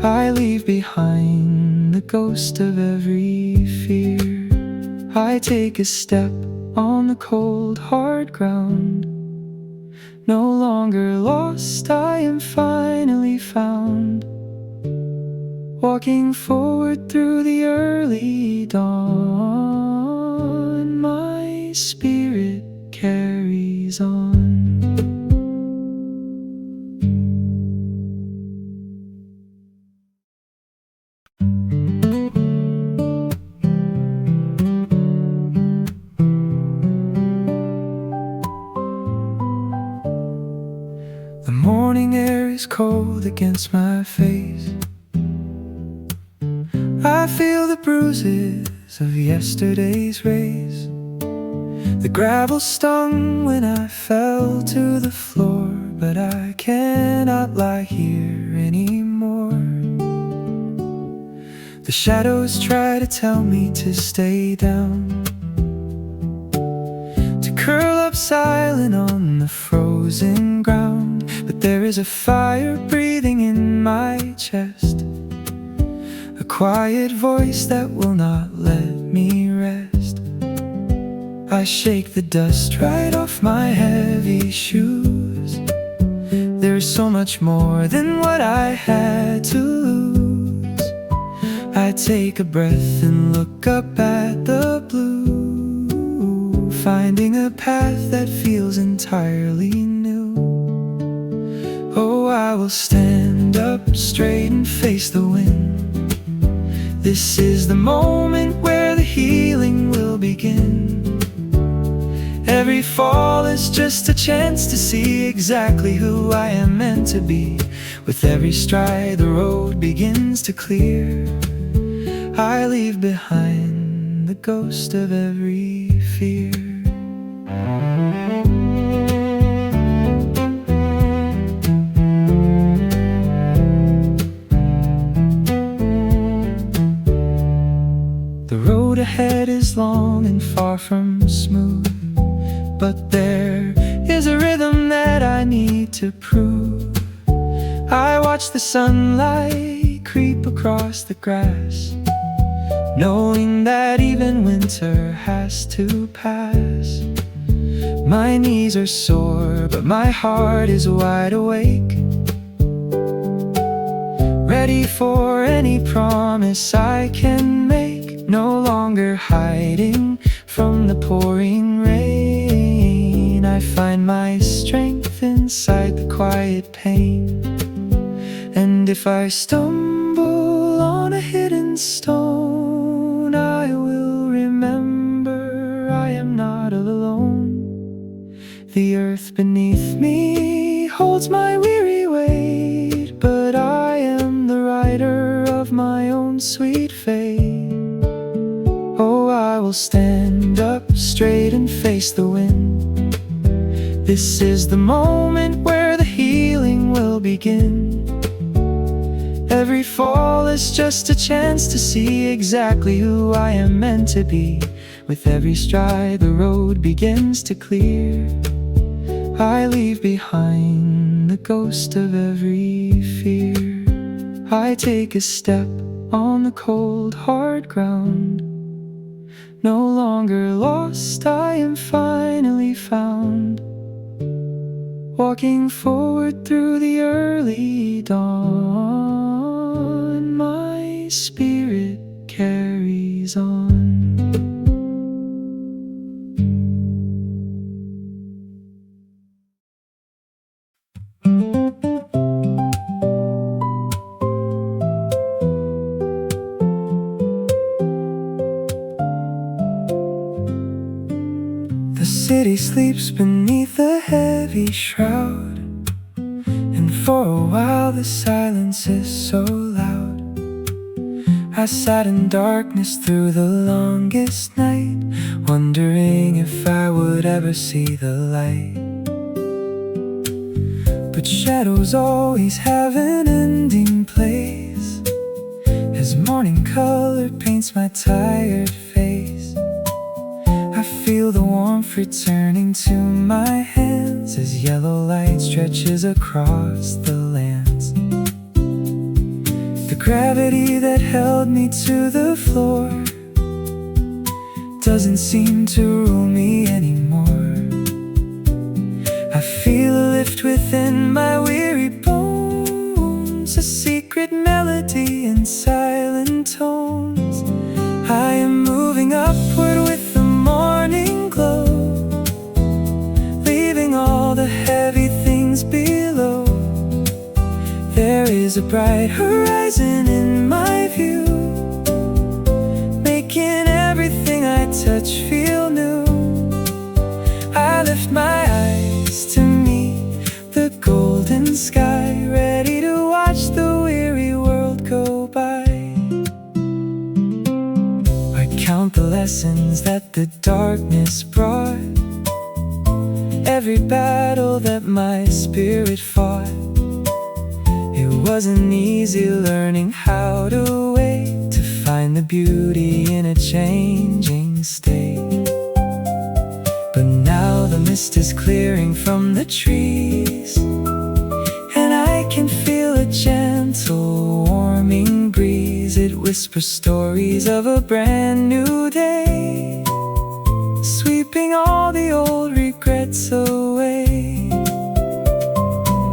I leave behind the ghost of every fear. I take a step on the cold hard ground. No longer lost, I am finally found. Walking forward through the early dawn, my spirit carries on. The morning air is cold against my face. I feel the bruises of yesterday's race. The gravel stung when I fell to the floor, but I cannot lie here anymore. The shadows try to tell me to stay down, to curl up silent on the frozen ground. But there is a fire breathing in my chest, a quiet voice that will not let me rest. I shake the dust right off my heavy shoes. There's so much more than what I had to lose. I take a breath and look up at the blue, finding a path that feels entirely new. Oh, I will stand up straight and face the wind. This is the moment where the healing will begin. Every fall is just a chance to see exactly who I am meant to be. With every stride the road begins to clear. I leave behind the ghost of every fear. The road ahead is long and far from smooth, but there is a rhythm that I need to prove. I watch the sunlight creep across the grass, knowing that even winter has to pass. My knees are sore, but my heart is wide awake, ready for any promise I can make. No longer hiding from the pouring rain. I find my strength inside the quiet pain. And if I stumble on a hidden stone, I will remember I am not alone. The earth beneath me holds my weary weight, but I am the rider of my own sweet fate. Oh, I will stand up straight and face the wind. This is the moment where the healing will begin. Every fall is just a chance to see exactly who I am meant to be. With every stride the road begins to clear. I leave behind the ghost of every fear. I take a step on the cold hard ground. No longer lost, I am finally found. Walking forward through the early dawn, my spirit carries on. The city sleeps beneath a heavy shroud, and for a while the silence is so loud. I sat in darkness through the longest night, wondering if I would ever see the light. But shadows always have an ending place, as morning color paints my tired face. I feel the warmth returning to my hands as yellow light stretches across the lands. The gravity that held me to the floor doesn't seem to rule me anymore. I feel a lift within my weary bones, a secret melody in silent tones. I am moving upward with the morning glow, leaving all the heavy things below. There is a bright horizon in my view, making everything I touch feel new. I lift my eyes to meet the golden sky, ready to watch the weary world go by. I count the lessons that the darkness brought, every battle that my spirit fought. It wasn't easy learning how to wait, to find the beauty in a changing state. But now the mist is clearing from the trees, and I can feel a gentle warming breeze. It whispers stories of a brand new day, sweeping all the old regrets away.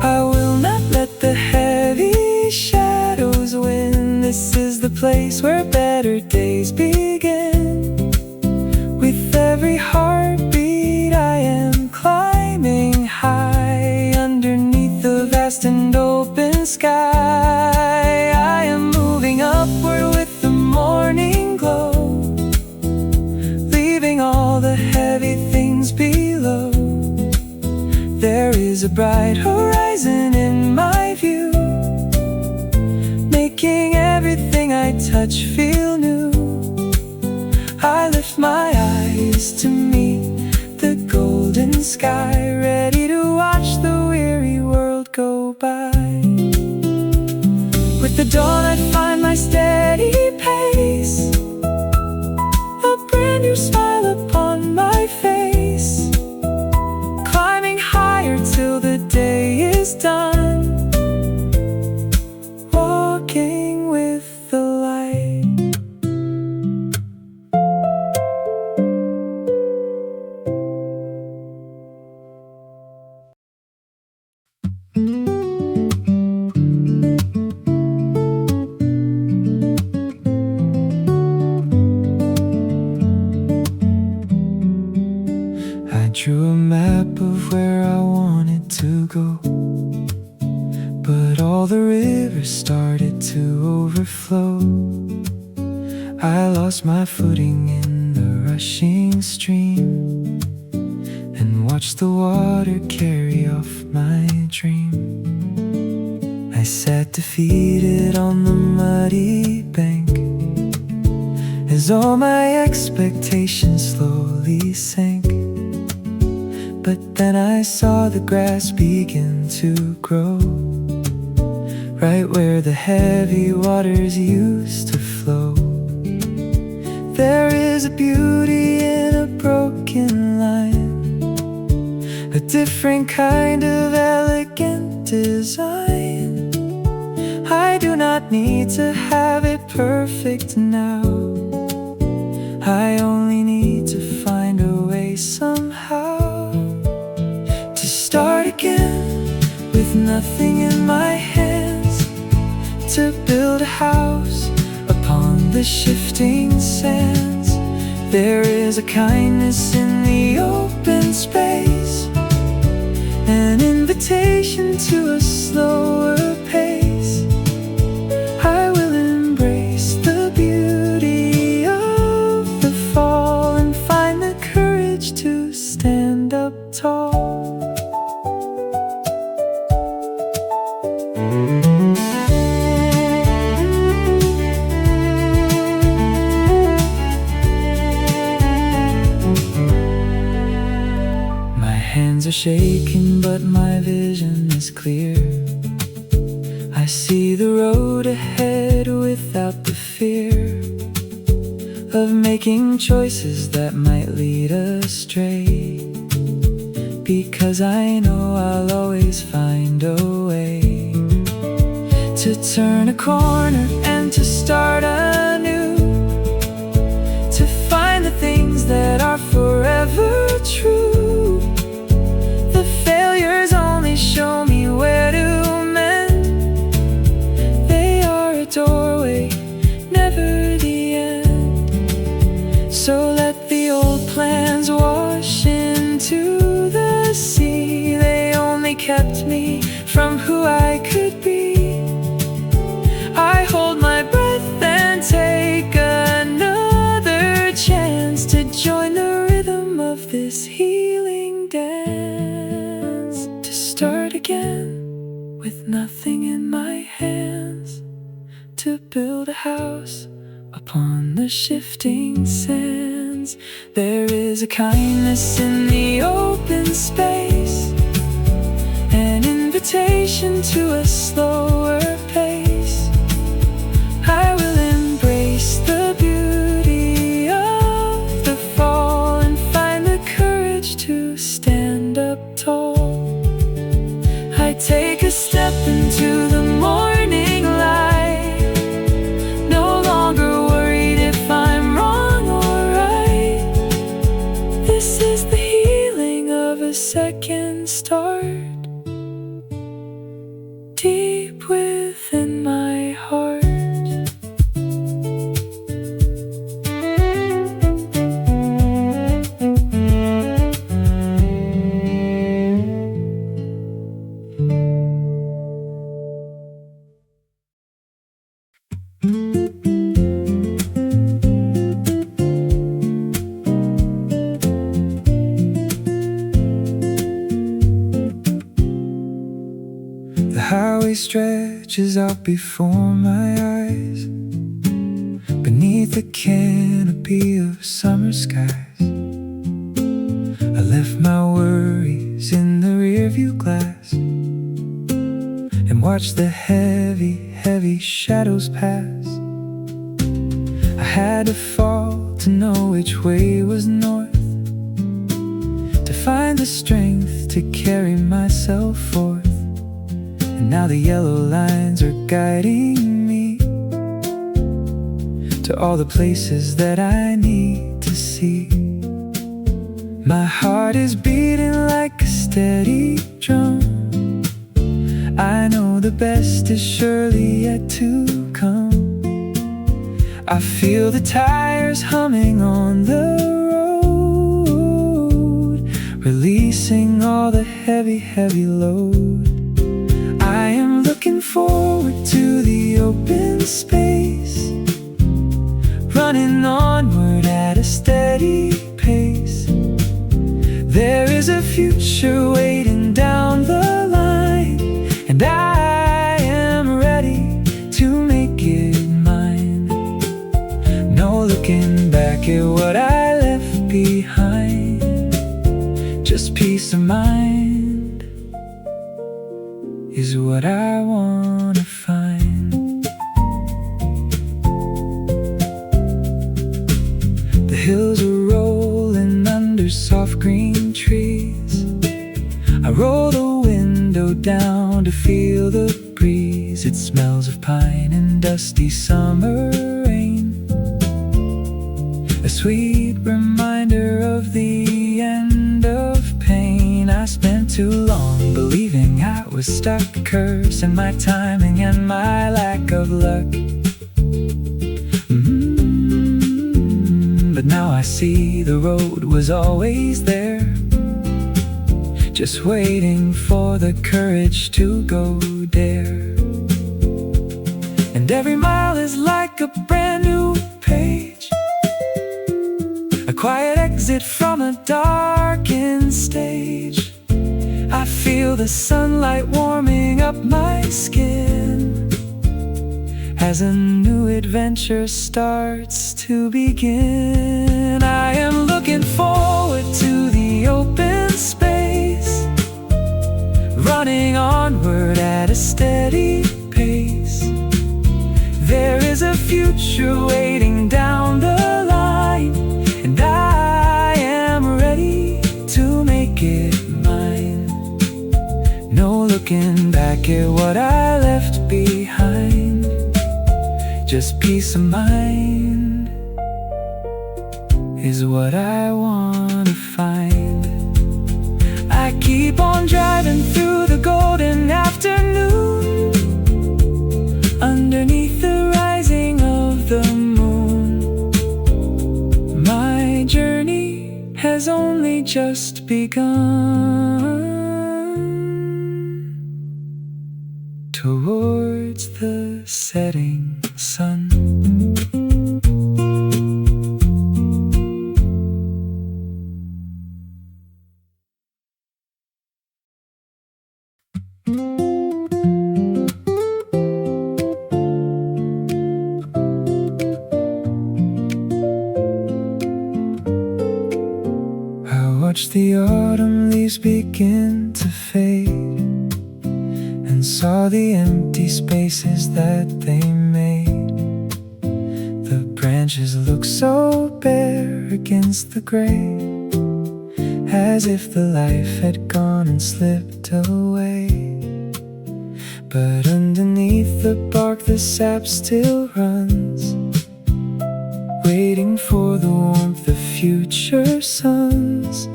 I will not let the heavy shadows win. This is the place where better days begin. With every heartbeat I am climbing high, underneath the vast and open sky. I am moving upward with the morning glow, leaving all the heavy things below. There is a bright horizon in my view, making everything I touch feel new. I lift my eyes to meet the golden sky, ready to watch the weary world go by. With the dawn I find my steady pace, a brand new smile upon my face, climbing higher till the day is done, walking with the light. I drew a map of where I wanted to go, but all the rivers started to overflow. I lost my footing in the rushing stream, and watched the water carry off my dream. I sat defeated on the muddy bank, as all my expectations slowly sank. But then I saw the grass begin to grow, right where the heavy waters used to flow. There is a beauty in a broken line, a different kind of elegant design. I do not need to have it perfect now, I only need to find a way somehow to start again with nothing in my hands, to build a house upon the shifting sands. There is a kindness in the open space, an invitation to a slower pace. I will embrace the beauty of the fall and find the courage to stay. hands are shaking, but my vision is clear. I see the road ahead without the fear of making choices that might lead astray, because I know I'll always find a way to turn a corner and to start anew, to find the things that are forever true. The failures only show me where to mend. They are a doorway, never the end. So let the old plans wash into the sea. They only kept me from who I could be. I hold my breath and take another chance to join the rhythm of this healing dance, to start again with nothing in my hands, to build a house upon the shifting sands. There is a kindness in the open space, an invitation to a slower pace. I will embrace the beauty of the fall and find the courage to stand up tall. I take a step into the morning light, no longer worried if I'm wrong or right. This is the healing of a second start, deep within my heart. The highway stretches out before my eyes, beneath the canopy of summer skies. I left my worries in the rearview glass and watched the heavy, heavy shadows pass. I had to fall to know which way was north, to find the strength to carry myself forth. And now the yellow lines are guiding me to all the places that I need to see. My heart is beating like a steady drum. I know the best is surely yet to come. I feel the tires humming on the road, releasing all the heavy, heavy load. I am looking forward to the open space, running onward at a steady pace. There is a future waiting down the line, and I am ready to make it mine. No looking back at what I left behind, just peace of mind is what I wanna find. The hills are rolling under soft green trees. I roll the window down to feel the breeze. It smells of pine and dusty summer rain, a sweet reminder of the end of pain. I spent too long believing I was stuck, cursing my timing and my lack of luck. But now I see the road was always there, just waiting for the courage to go dare. And every mile is like a brand new page, a quiet exit from a darkened stage. I feel the sunlight warming up my skin as a new adventure starts to begin. I am looking forward to the open space, at a steady pace. There is a future waiting down the line, and I am ready to make it mine. No looking back at what I left behind, just peace of mind is what I wanna find. I keep on driving through the golden afternoon, underneath the rising of the moon. My journey has only just begun towards the setting sun. Watch the autumn leaves begin to fade, and saw the empty spaces that they made. The branches look so bare against the gray, as if the life had gone and slipped away. But underneath the bark the sap still runs, waiting for the warmth of future suns.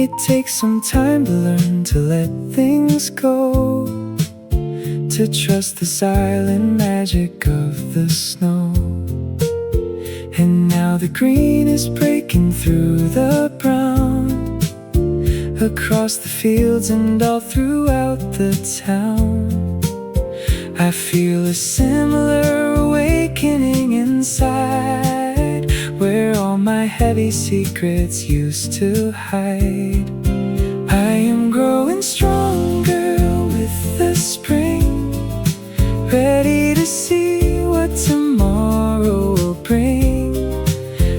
It takes some time to learn to let things go, to trust the silent magic of the snow. And now the green is breaking through the brown, across the fields and all throughout the town. I feel a similar awakening inside, where all my heavy secrets used to hide. I am growing stronger with the spring, ready to see what tomorrow will bring.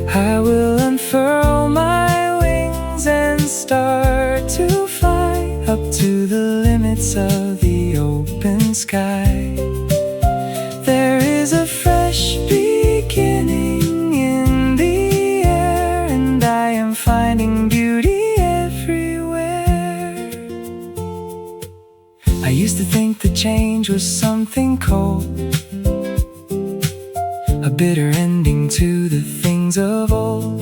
I will unfurl my wings and start to fly up to the limits of the open sky. There is a fresh beginning in the air, and I am finding beauty everywhere. I used to think that change was something cold, a bitter ending to the things of old.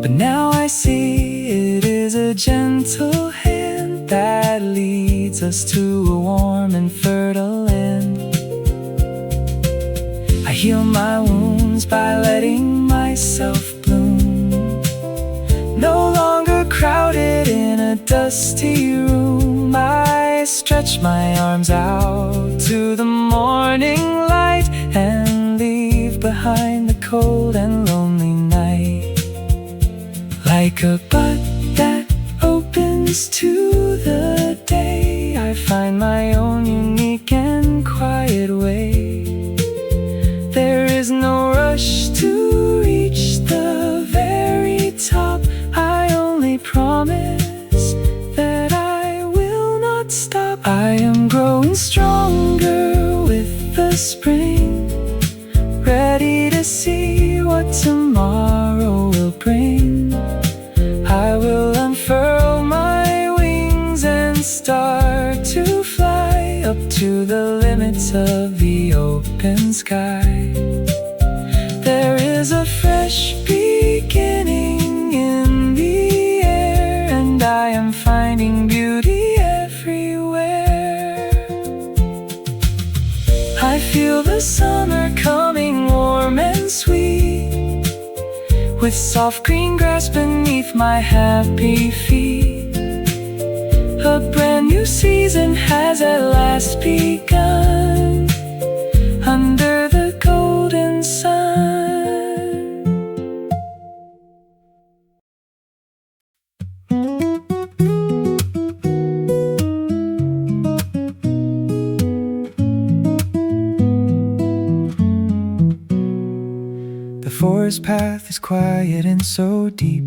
But now I see it is a gentle hand that leads us to a warm and fertile land. I heal my wounds by letting myself bloom, no longer crowded in a dusty room. I stretch my arms out to the morning light and leave behind the cold and lonely night. Like a bud that opens to the day, I find my own unique and quiet way. There is no rush to reach the very top. I only promise that I will not stop. I am growing stronger with the spring, ready to see what tomorrow will bring. I will unfurl my wings and start to fly up to the limits of the open sky. There is a fresh beginning in the air, and I am finding beauty everywhere. I feel the summer coming warm and sweet, with soft green grass beneath my happy feet. A brand new season has at last begun, under the golden sun. The forest path is quiet and so deep,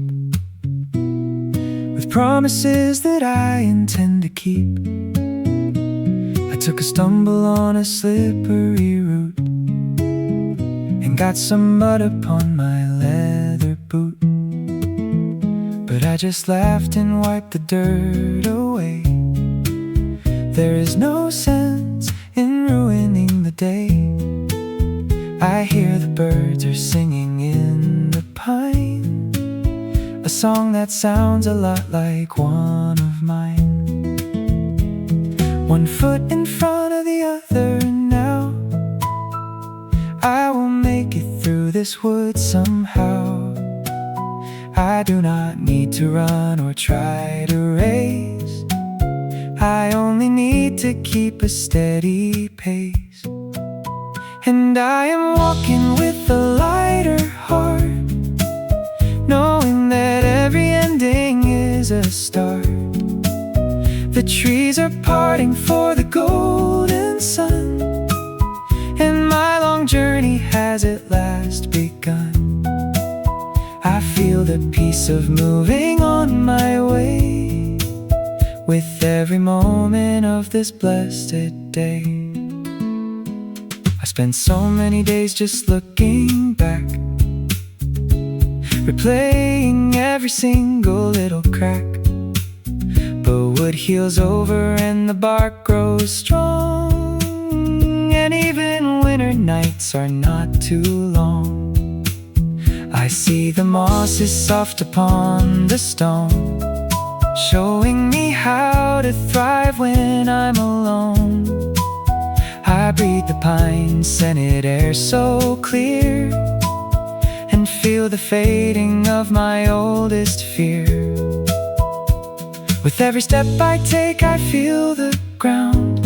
with promises that I intend to keep. took a stumble on a slippery route and got some mud upon my leather boot. But I just laughed and wiped the dirt away. There is no sense in ruining the day. I hear the birds are singing in the pine, a song that sounds a lot like one of mine. One foot in front of the other now, I will make it through this wood somehow. I do not need to run or try to race. I only need to keep a steady pace. And I am walking with a lighter heart, knowing that every ending is a start. The trees are parting for the golden sun, and my long journey has at last begun. I feel the peace of moving on my way with every moment of this blessed day. I spent so many days just looking back, replaying every single little crack. But wood heals over and the bark grows strong, and even winter nights are not too long. I see the moss is soft upon the stone, showing me how to thrive when I'm alone. I breathe the pine scented air so clear, and feel the fading of my oldest fear. With every step I take, I feel the ground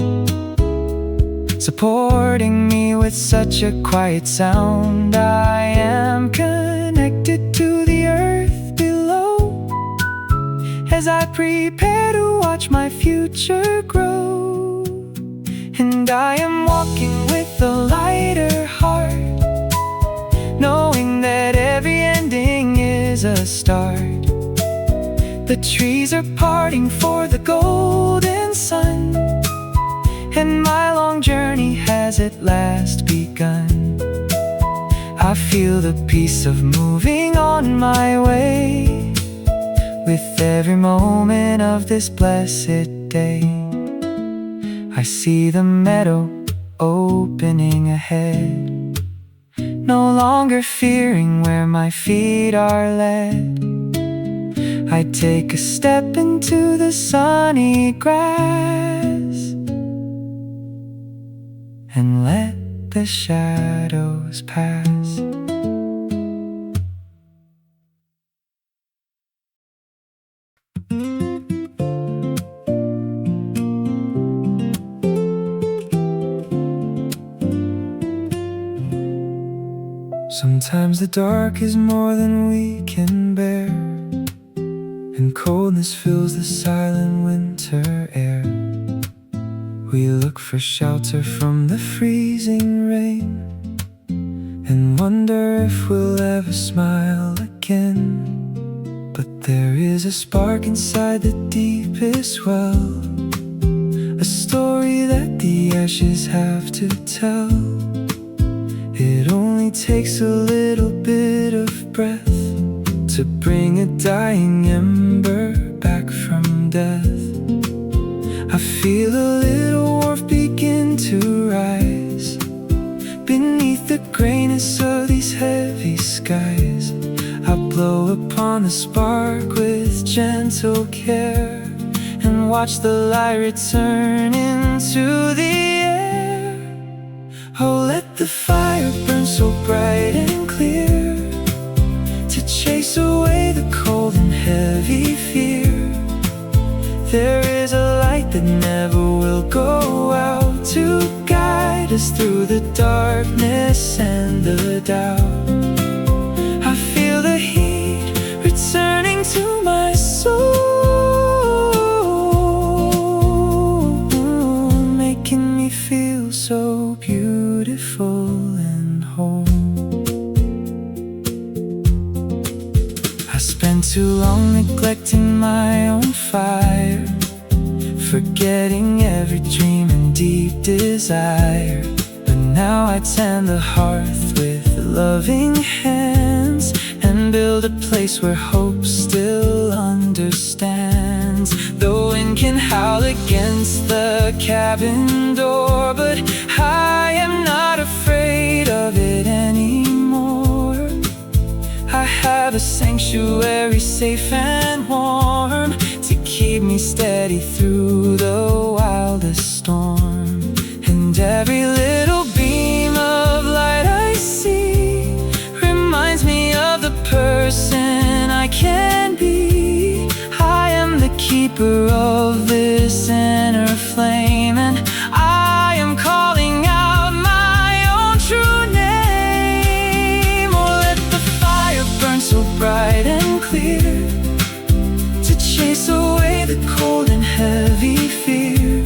supporting me with such a quiet sound. I am connected to the earth below as I prepare to watch my future grow. And I am walking with a lighter heart, knowing that every ending is a start. The trees are parting for the golden sun, and my long journey has at last begun. I feel the peace of moving on my way with every moment of this blessed day. I see the meadow opening ahead, no longer fearing where my feet are led. I take a step into the sunny grass and let the shadows pass. Sometimes the dark is more than we can bear, and coldness fills the silent winter air. We look for shelter from the freezing rain and wonder if we'll ever smile again. But there is a spark inside the deepest well, a story that the ashes have to tell. It only takes a little bit of breath to bring a dying ember back from death. I feel a little warmth begin to rise beneath the grayness of these heavy skies. I blow upon the spark with gentle care and watch the light return into the air. Oh, let the fire burn so bright and clear to chase away the cold and heavy fear. There is a light that never will go out to guide us through the darkness and the doubt. I feel the heat returning to my soul, making me feel so beautiful and whole. I spent too long neglecting my own fire, forgetting every dream and deep desire. But now I tend the hearth with loving hands and build a place where hope still understands. The wind can howl against the cabin door, but I am not afraid of it anymore. I have a sanctuary safe and warm to keep me steady through the wildest storm. And every little beam of light I see reminds me of the person I can be. I am the keeper of this inner flame, and I am calling out my own true name. Oh, let the fire burn so bright and clear to chase away the cold and heavy fear.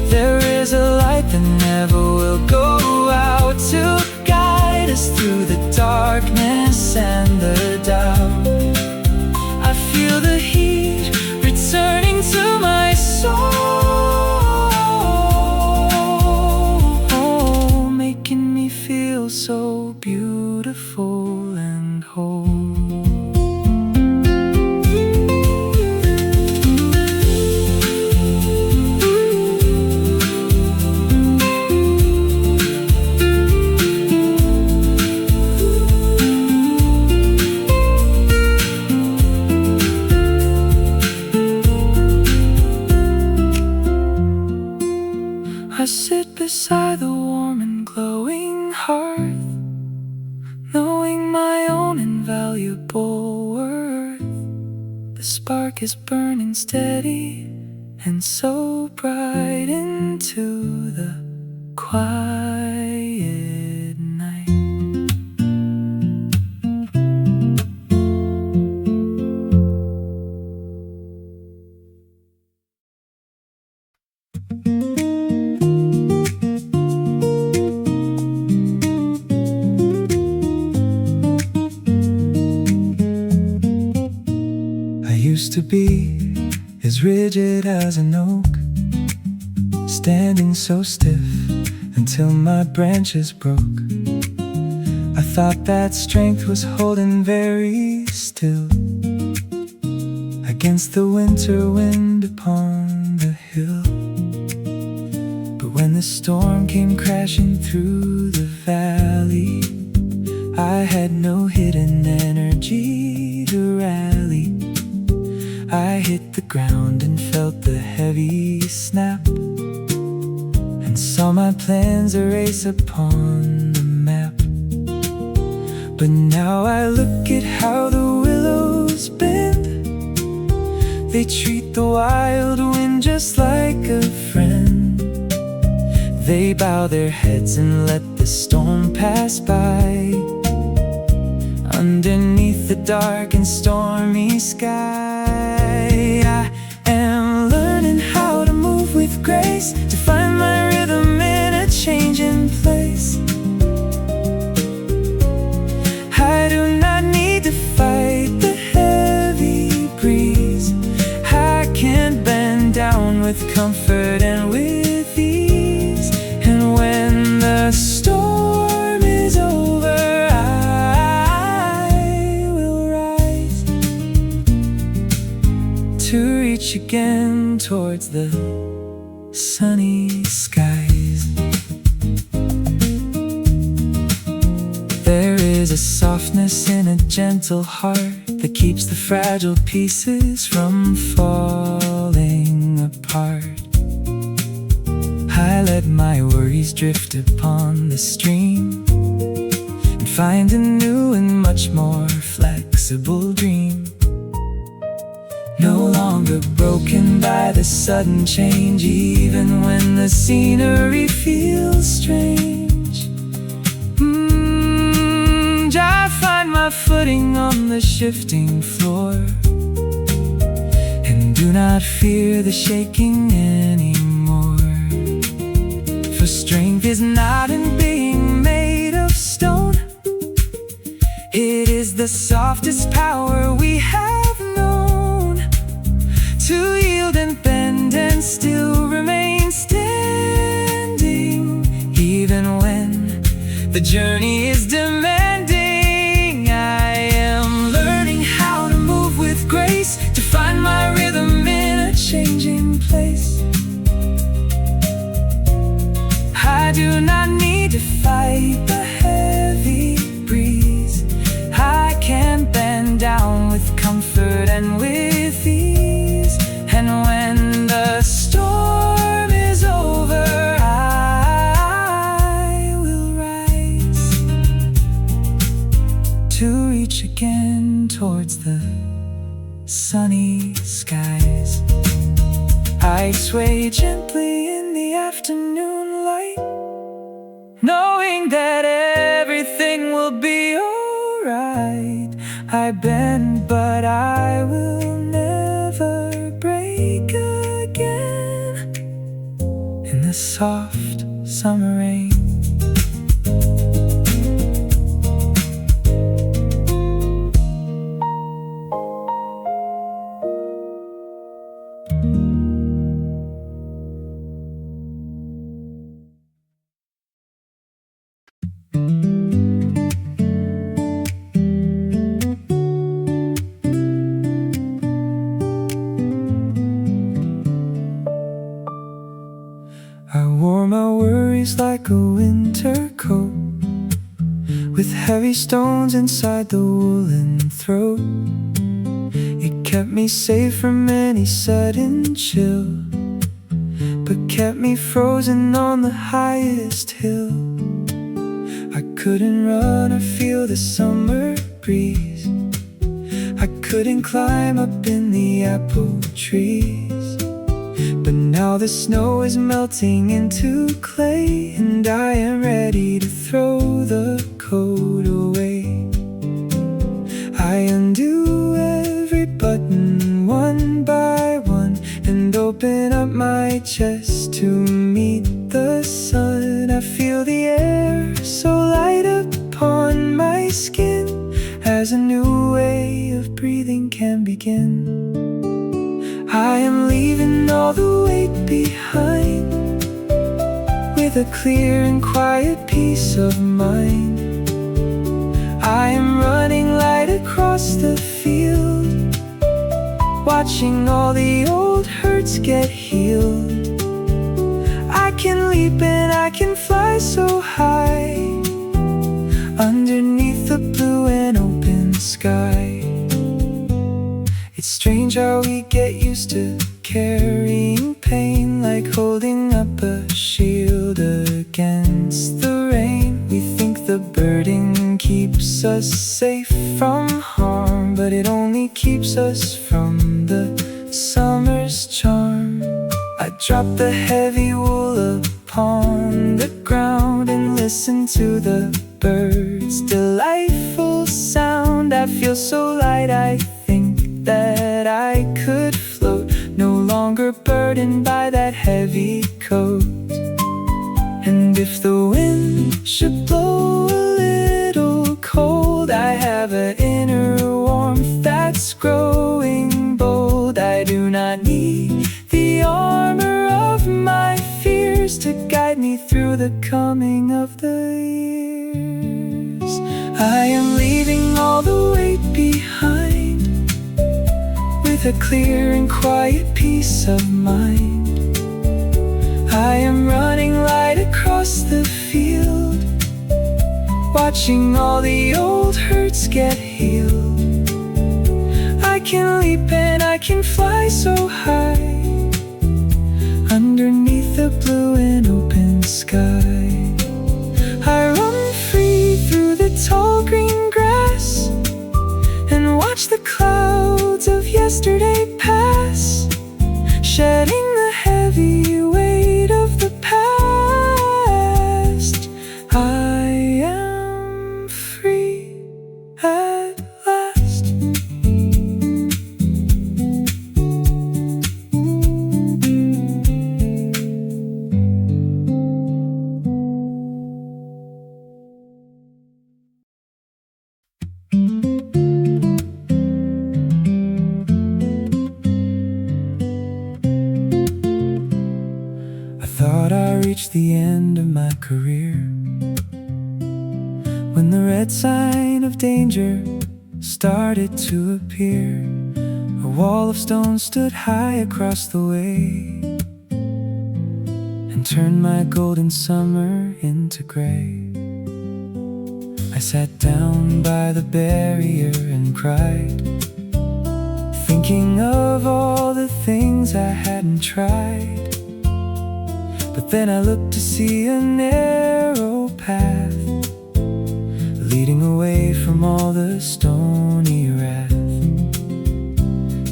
There is a light that never will go out to guide us through the darkness and the doubt. I feel the heat returning to my soul, making me feel so beautiful and whole. I sit beside the warm and glowing hearth, knowing my own invaluable worth. The spark is burning steady and so bright into the quiet night. Used to be as rigid as an oak, standing so stiff until my branches broke. I thought that strength was holding very still against the winter wind upon the hill. But when the storm came crashing through the valley, I had no hidden energy to rally. I hit the ground and felt the heavy snap, and saw my plans erase upon the map. But now I look at how the willows bend. They treat the wild wind just like a friend. They bow their heads and let the storm pass by, underneath the dark and stormy sky. I am learning how to move with grace, to find my rhythm in a changing place. I do not need to fight the heavy breeze. I can bend down with comfort and with ease. And when the storm is over, I will rise to reach again towards the sunny skies. There is a softness in a gentle heart that keeps the fragile pieces from falling apart. I let my worries drift upon the stream and find a new and much more flexible dream. No longer broken by the sudden change, even when the scenery feels strange. I find my footing on the shifting floor, and do not fear the shaking anymore. For strength is not in being made of stone. It is the softest power we have known, to yield and bend and still remain steady. The journey is demanding. I am learning how to move with grace, to find my rhythm in a changing place. I do not need to fight the heavy breeze. I can bend down with comfort and with ease. And when the storm is over, I will rise to reach again towards the sunny skies. I sway gently in the afternoon light, knowing that everything will be alright. I bend, but I will never break again. In the soft summer rain, I wore my worries like a winter coat, with heavy stones inside the woolen throat. It kept me safe from any sudden chill, but kept me frozen on the highest hill. I couldn't run or feel the summer breeze. I couldn't climb up in the apple trees. But now the snow is melting into clay, and I am ready to throw the coat away. I undo every button one by one, and open up my chest to meet the sun. I feel the air so light upon my skin, as a new way of breathing can begin. I am leaving all the weight behind, with a clear and quiet peace of mind. I am running light across the field, watching all the old hurts get healed. I can leap and I can fly so high, underneath the blue and open sky. It's strange how we get used to carrying pain, like holding up a shield against the rain. We think the burden keeps us safe from harm, but it only keeps us from the summer's charm. I drop the heavy wool upon the ground and listen to the birds' delightful sound. I feel so light, I think that I could float, no longer burdened by that heavy coat. And if the wind should blow a little cold, I have an inner warmth that's growing bold. I do not need the armor of my fears to guide me through the coming of the years. I am leaving all the weight behind, with a clear and quiet peace of mind. I am running light across the field, watching all the old hurts get healed. I can leap and I can fly so high, underneath the blue and open sky. I run free through the tall green grass, and watch the clouds of yesterday pass, shedding the heavy weight of the past. I am free at last. Thought I reached the end of my career, sign of danger started to appear. A wall of stone stood high across the way and turned my golden summer into gray. I sat down by the barrier and cried, thinking of all the things I hadn't tried. But then I looked to see a narrow path leading away from all the stony wrath.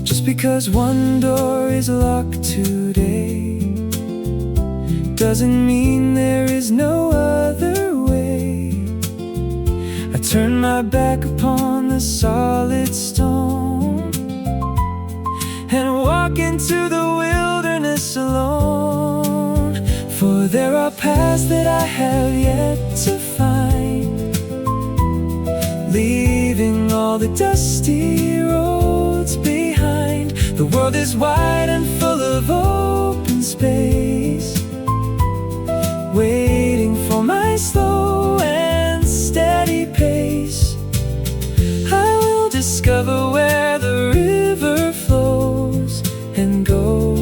Just because one door is locked today doesn't mean there is no other way. I turned my back upon the solid stone and walk into the wilderness alone. For there are paths that I have yet to find, leaving all the dusty roads behind. The world is wide and full of open space, waiting for my slow and steady pace. I will discover where the river flows and go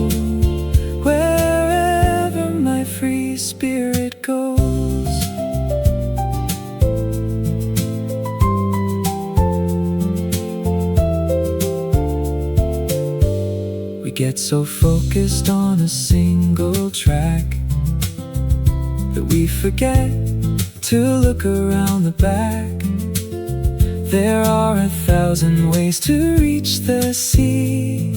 wherever my free spirit goes. We get so focused on a single track that we forget to look around the back. There are 1,000 ways to reach the sea,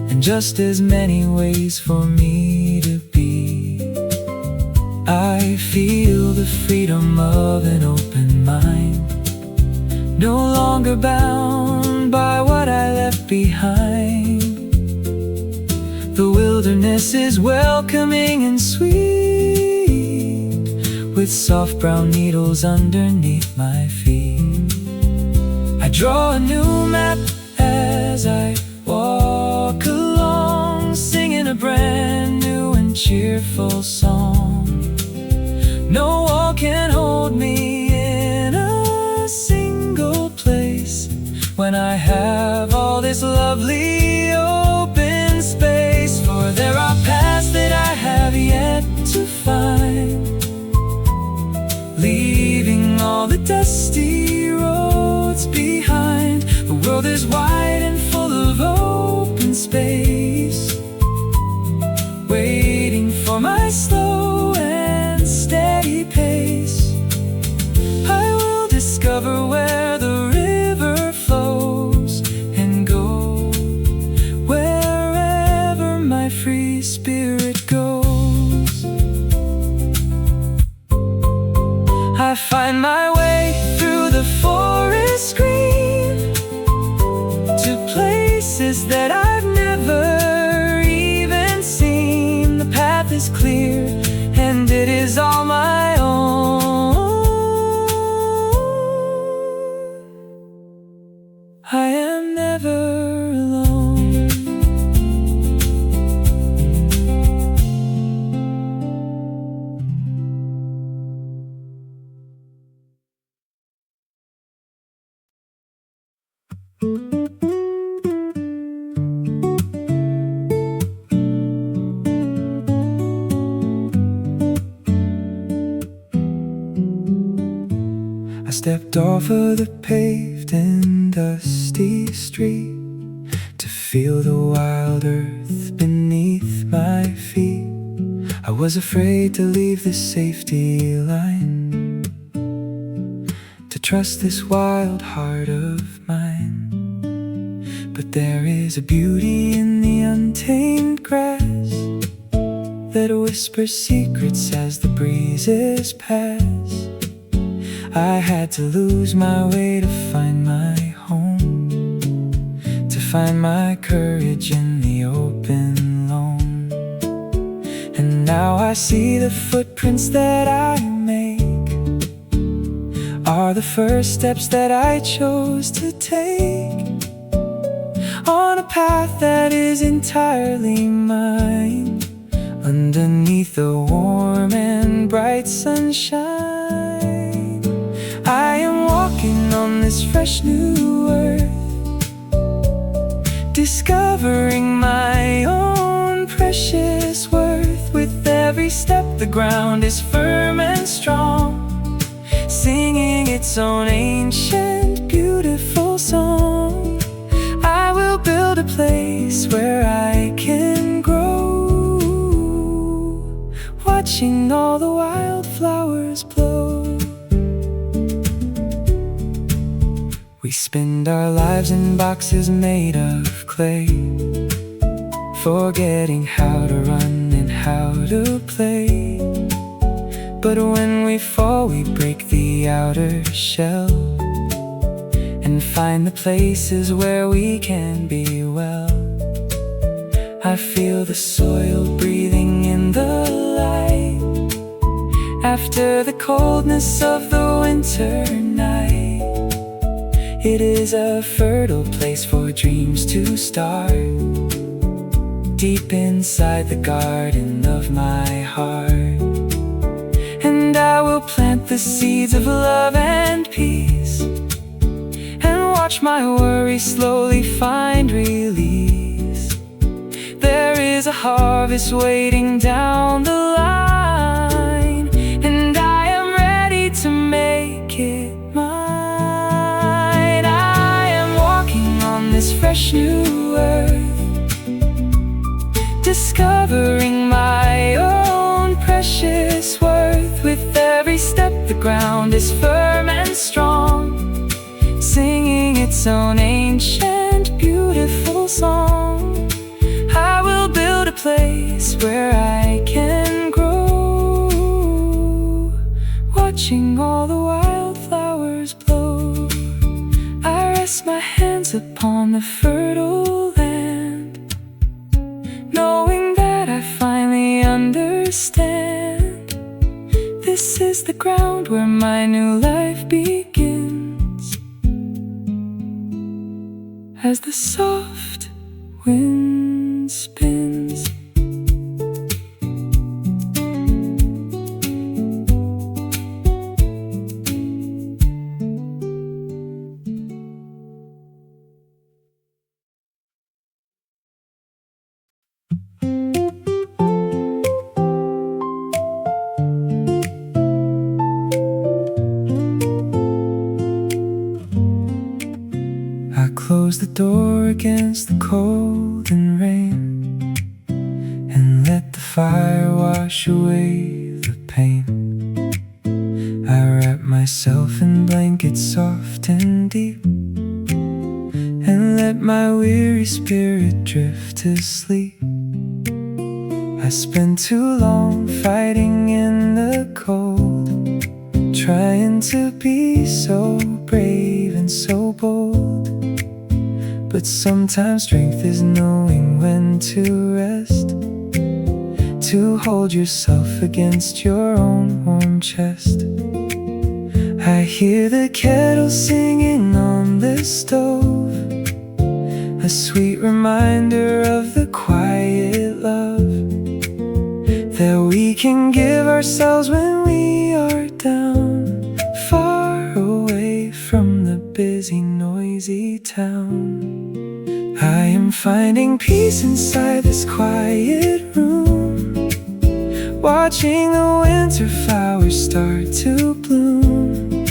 and just as many ways for me to be. I feel the freedom of an open mind, no longer bound by what I left behind. The wilderness is welcoming and sweet, with soft brown needles underneath my feet. I draw a new map as I walk along, singing a brand new and cheerful song. No wall can hold me in a single place when I have all this lovely open space. For there are paths that I have yet to find, leaving all the dusty roads behind. The world is wide and full of open space, waiting for my slow and steady pace. I will discover where the river flows and go wherever my free spirit goes. I find my way through the forest green to places that I've never even seen. The path is clear and it is all my own. I am never alone. I stepped off of the paved and dusty street to feel the wild earth beneath my feet. I was afraid to leave this safety line, to trust this wild heart of mine. But there is a beauty in the untamed grass that whispers secrets as the breezes pass. I had to lose my way to find my home, to find my courage in the open lone. And now I see the footprints that I make are the first steps that I chose to take on a path that is entirely mine, underneath the warm and bright sunshine. I am walking on this fresh new earth, discovering my own precious worth. With every step the ground is firm and strong, singing its own ancient beautiful song. I will build a place where I can grow, watching all the wildflowers blow. We spend our lives in boxes made of clay, forgetting how to run and how to play. But when we fall, we break the outer shell and find the places where we can be well. I feel the soil breathing in the light after the coldness of the winter night. It is a fertile place for dreams to start, deep inside the garden of my heart. And I will plant the seeds of love and peace, and watch my worries slowly find release. There is a harvest waiting down the line, and I am ready to make it mine. I am walking on this fresh new earth, discovering my own precious worth. With every step the ground is firm and strong, singing its own ancient beautiful song. I will build a place where I can grow, watching all the wildflowers blow. I rest my hands upon the fertile land, knowing that I finally understand. This is the ground where my new life begins, as the soft wind spins. Close the door against the cold and rain, and let the fire wash away the pain. I wrap myself in blankets soft and deep, and let my weary spirit drift to sleep. I spent too long fighting in the cold, trying to be so brave and so bold. But sometimes strength is knowing when to rest, to hold yourself against your own warm chest. I hear the kettle singing on the stove, a sweet reminder of the quiet love that we can give ourselves when we are down, far away from the busy, noisy town. I am finding peace inside this quiet room, watching the winter flowers start to bloom.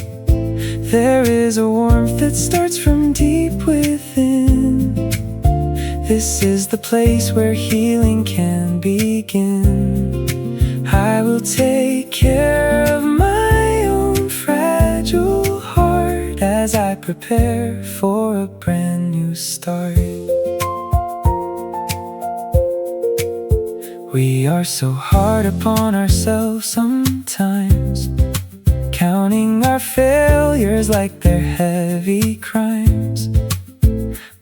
There is a warmth that starts from deep within. This is the place where healing can begin. I will take care of my own fragile heart as I prepare for a brand new start. We are so hard upon ourselves sometimes, counting our failures like they're heavy crimes.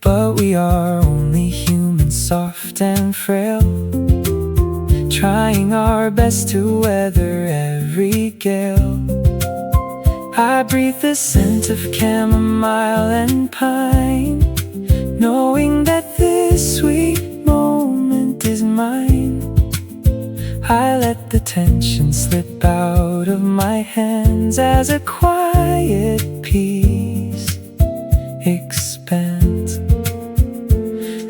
But we are only human, soft and frail, trying our best to weather every gale. I breathe the scent of chamomile and pine, knowing that this sweet moment is mine. I let the tension slip out of my hands as a quiet quiet peace expands.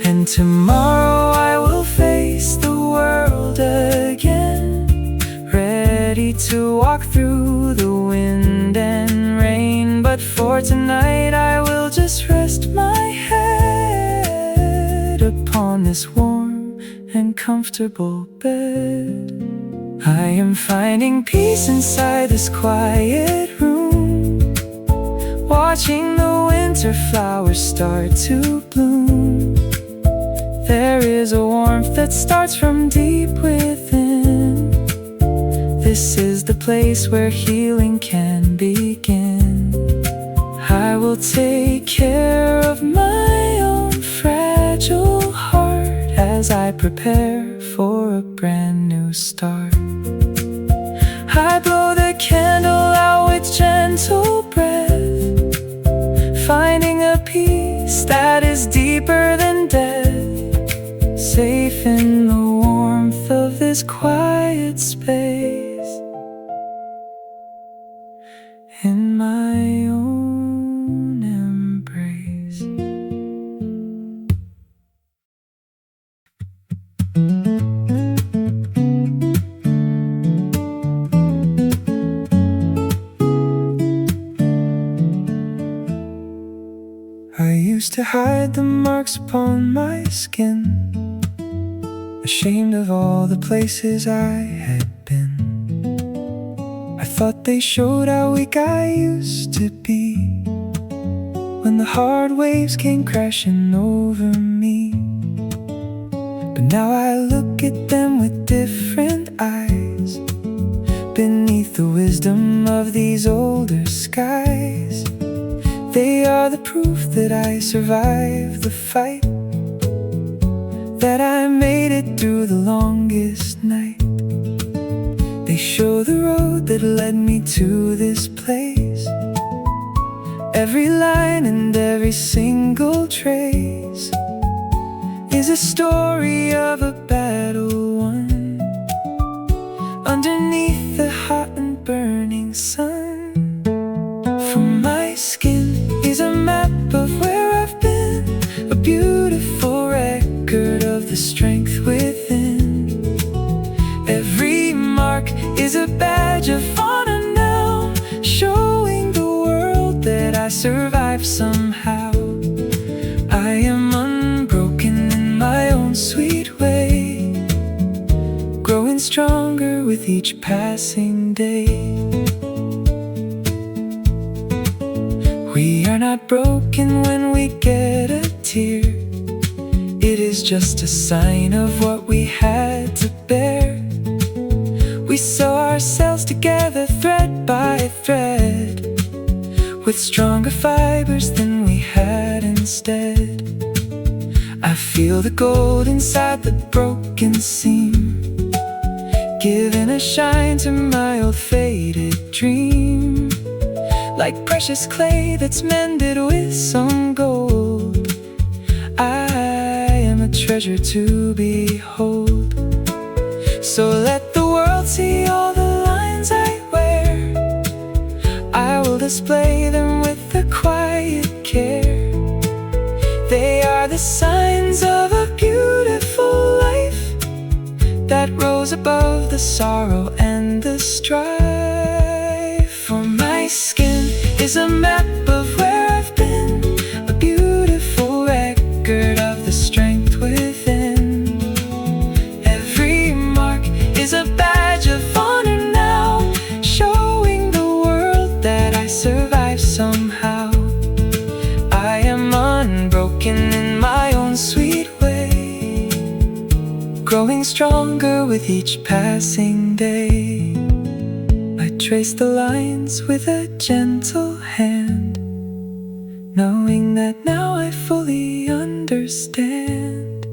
And tomorrow I will face the world again, ready to walk through the wind and rain. But for tonight I will just rest my head upon this warm and comfortable bed. I am finding peace inside this quiet room, watching the winter flowers start to bloom. There is a warmth that starts from deep within. This is the place where healing can begin. I will take care of my own fragile heart as I prepare for a brand new start. I blow the candle out with gentle breath, finding a peace that is deeper than death, safe in the warmth of this quiet space, in my own embrace. I used to hide the marks upon my skin, ashamed of all the places I had been. I thought they showed how weak I used to be when the hard waves came crashing over me. But now I look at them with different eyes, beneath the wisdom of these older skies. They are the proof that I survived the fight, that I made it through the longest night. They show the road that led me to this place, every line and every single trace is a story of a battle won underneath the hot and burning sun. From my skin is a map of where I've been, a beautiful record of the strength within. Every mark is a badge of honor now, showing the world that I survived somehow. I am unbroken in my own sweet way, growing stronger with each passing day. We are not broken when we get a tear, it is just a sign of what we had to bear. We sew ourselves together thread by thread, with stronger fibers than we had instead. I feel the gold inside the broken seam, giving a shine to my old faded dream. Like precious clay that's mended with some gold, I am a treasure to behold. So let the world see all the lines I wear, I will display them with a quiet care. They are the signs of a beautiful life that rose above the sorrow and the strife. For my skin is a map of where I've been, a beautiful record of the strength within. Every mark is a badge of honor now, showing the world that I survived somehow. I am unbroken in my own sweet way, growing stronger with each passing day. I trace the lines with a gentle hand, knowing that now I fully understand.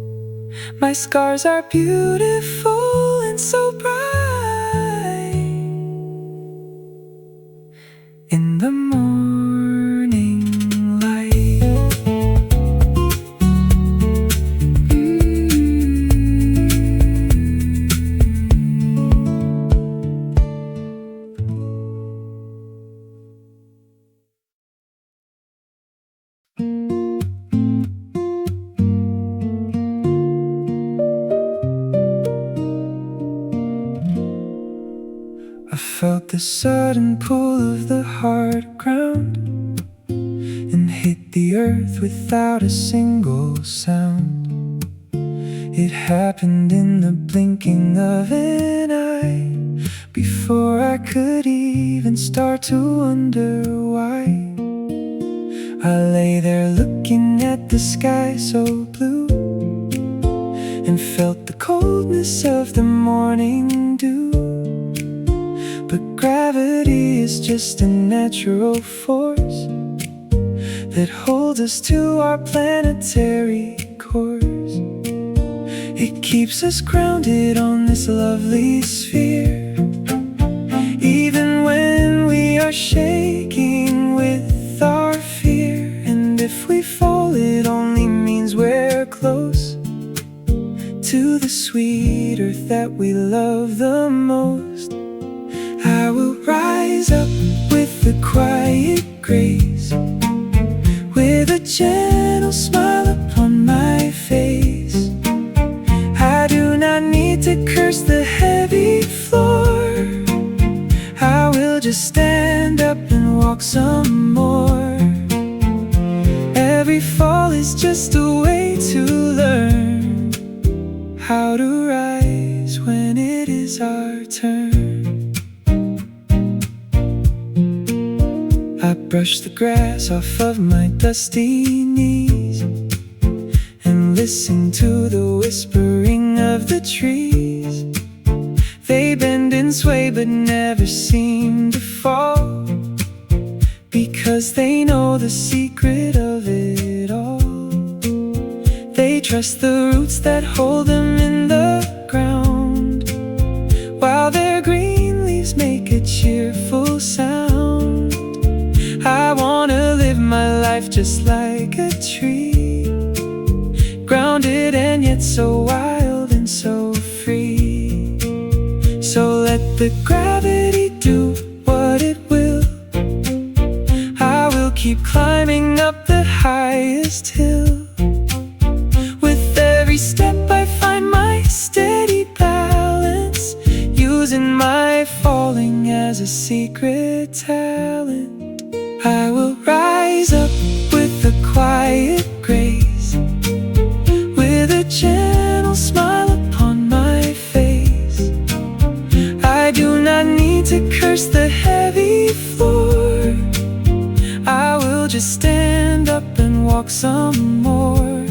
My scars are beautiful and so bright. In the morning light, the sudden pull of the hard ground and hit the earth without a single sound. It happened in the blinking of an eye, before I could even start to wonder why. I lay there looking at the sky so blue, and felt the coldness of the morning dew. But gravity is just a natural force that holds us to our planetary course. It keeps us grounded on this lovely sphere, even when we are shaking with our fear. And if we fall, it only means we're close to the sweet earth that we love the most. I will rise up with a quiet grace, with a gentle smile upon my face. I do not need to curse the heavy floor. I will just stand up and walk some more. Every fall is just a way to learn how to rise when it is our turn. I brush the grass off of my dusty knees and listen to the whispering of the trees. They bend and sway but never seem to fall, because they know the secret of it all. They trust the roots that hold them in the ground, while their green leaves make a cheerful sound. I wanna live my life just like a tree, grounded and yet so wild and so free. So let the gravity do what it will. I will keep climbing up the highest hill. With every step I find my steady balance, using my falling as a secret talent. I will rise up with a quiet grace, with a gentle smile upon my face. I do not need to curse the heavy floor. I will just stand up and walk some more.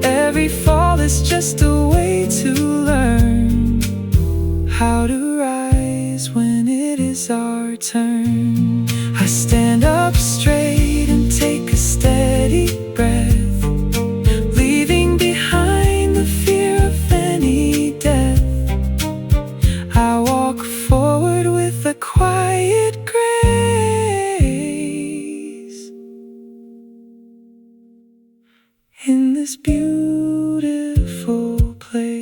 Every fall is just a way to learn how to rise when it is our turn. I stand up straight and take a steady breath, leaving behind the fear of any death. I walk forward with a quiet grace in this beautiful place.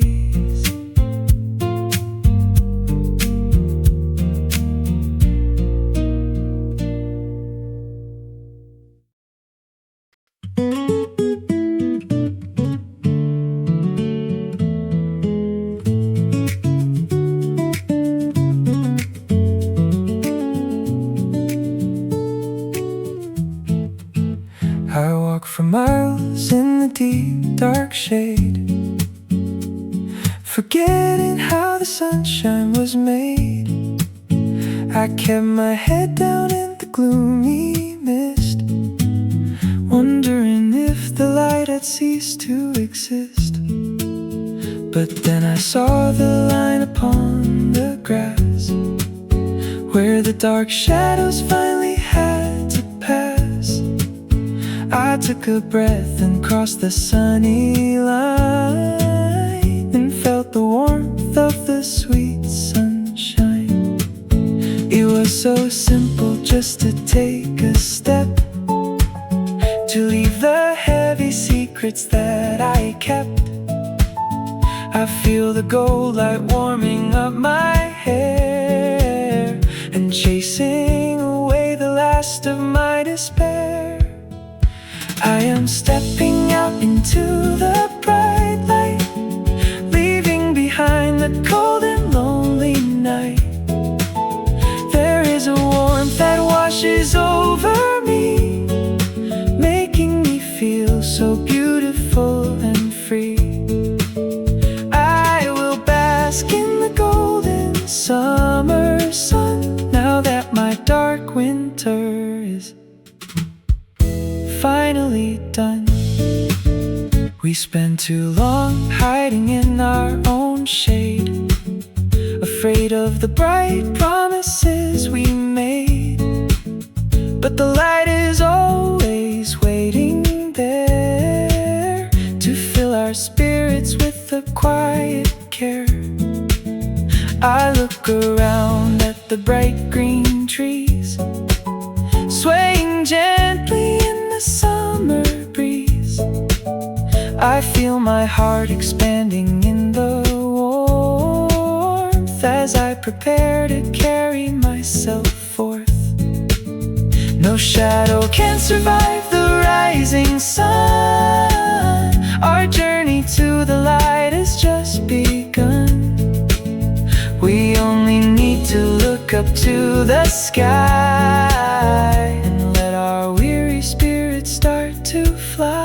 I walk for miles in the deep dark shade, forgetting how the sunshine was made. I kept my head down in the gloomy mist, wondering if the light had ceased to exist. But then I saw the line upon the grass, where the dark shadows finally had to pass. I took a breath and crossed the sunny line, and felt the warmth of the sweet sunshine. It was so simple just to take a step, to leave the heavy secrets that I kept. I feel the gold light warming up my hair and chasing away the last of my despair. I am stepping out into the bright light, leaving behind the cold and lonely night. finally done. We spent too long hiding in our own shade, afraid of the bright promises we made. But the light is always waiting there to fill our spirits with a quiet care. I look around at the bright green trees, swaying gently in the summer breeze. I feel my heart expanding in the warmth as I prepare to carry myself forth. No shadow can survive the rising sun. Our journey to the light has just begun. We only need to look up to the sky and let our weary spirits start to fly.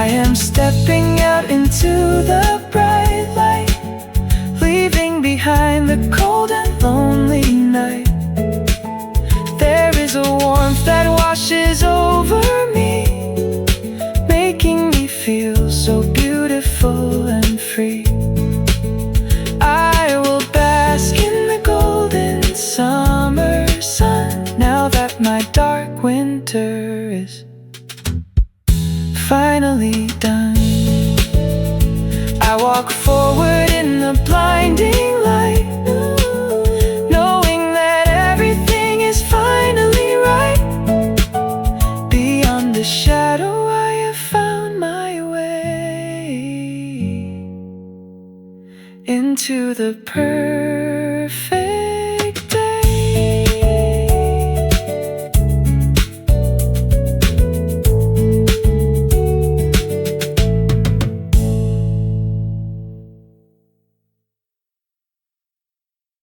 I am stepping out into the bright light, leaving behind the cold and lonely night. There is a warmth that washes over me, making me feel so beautiful and free. I will bask in the golden summer sun, now that my dark winter is finally done. I walk forward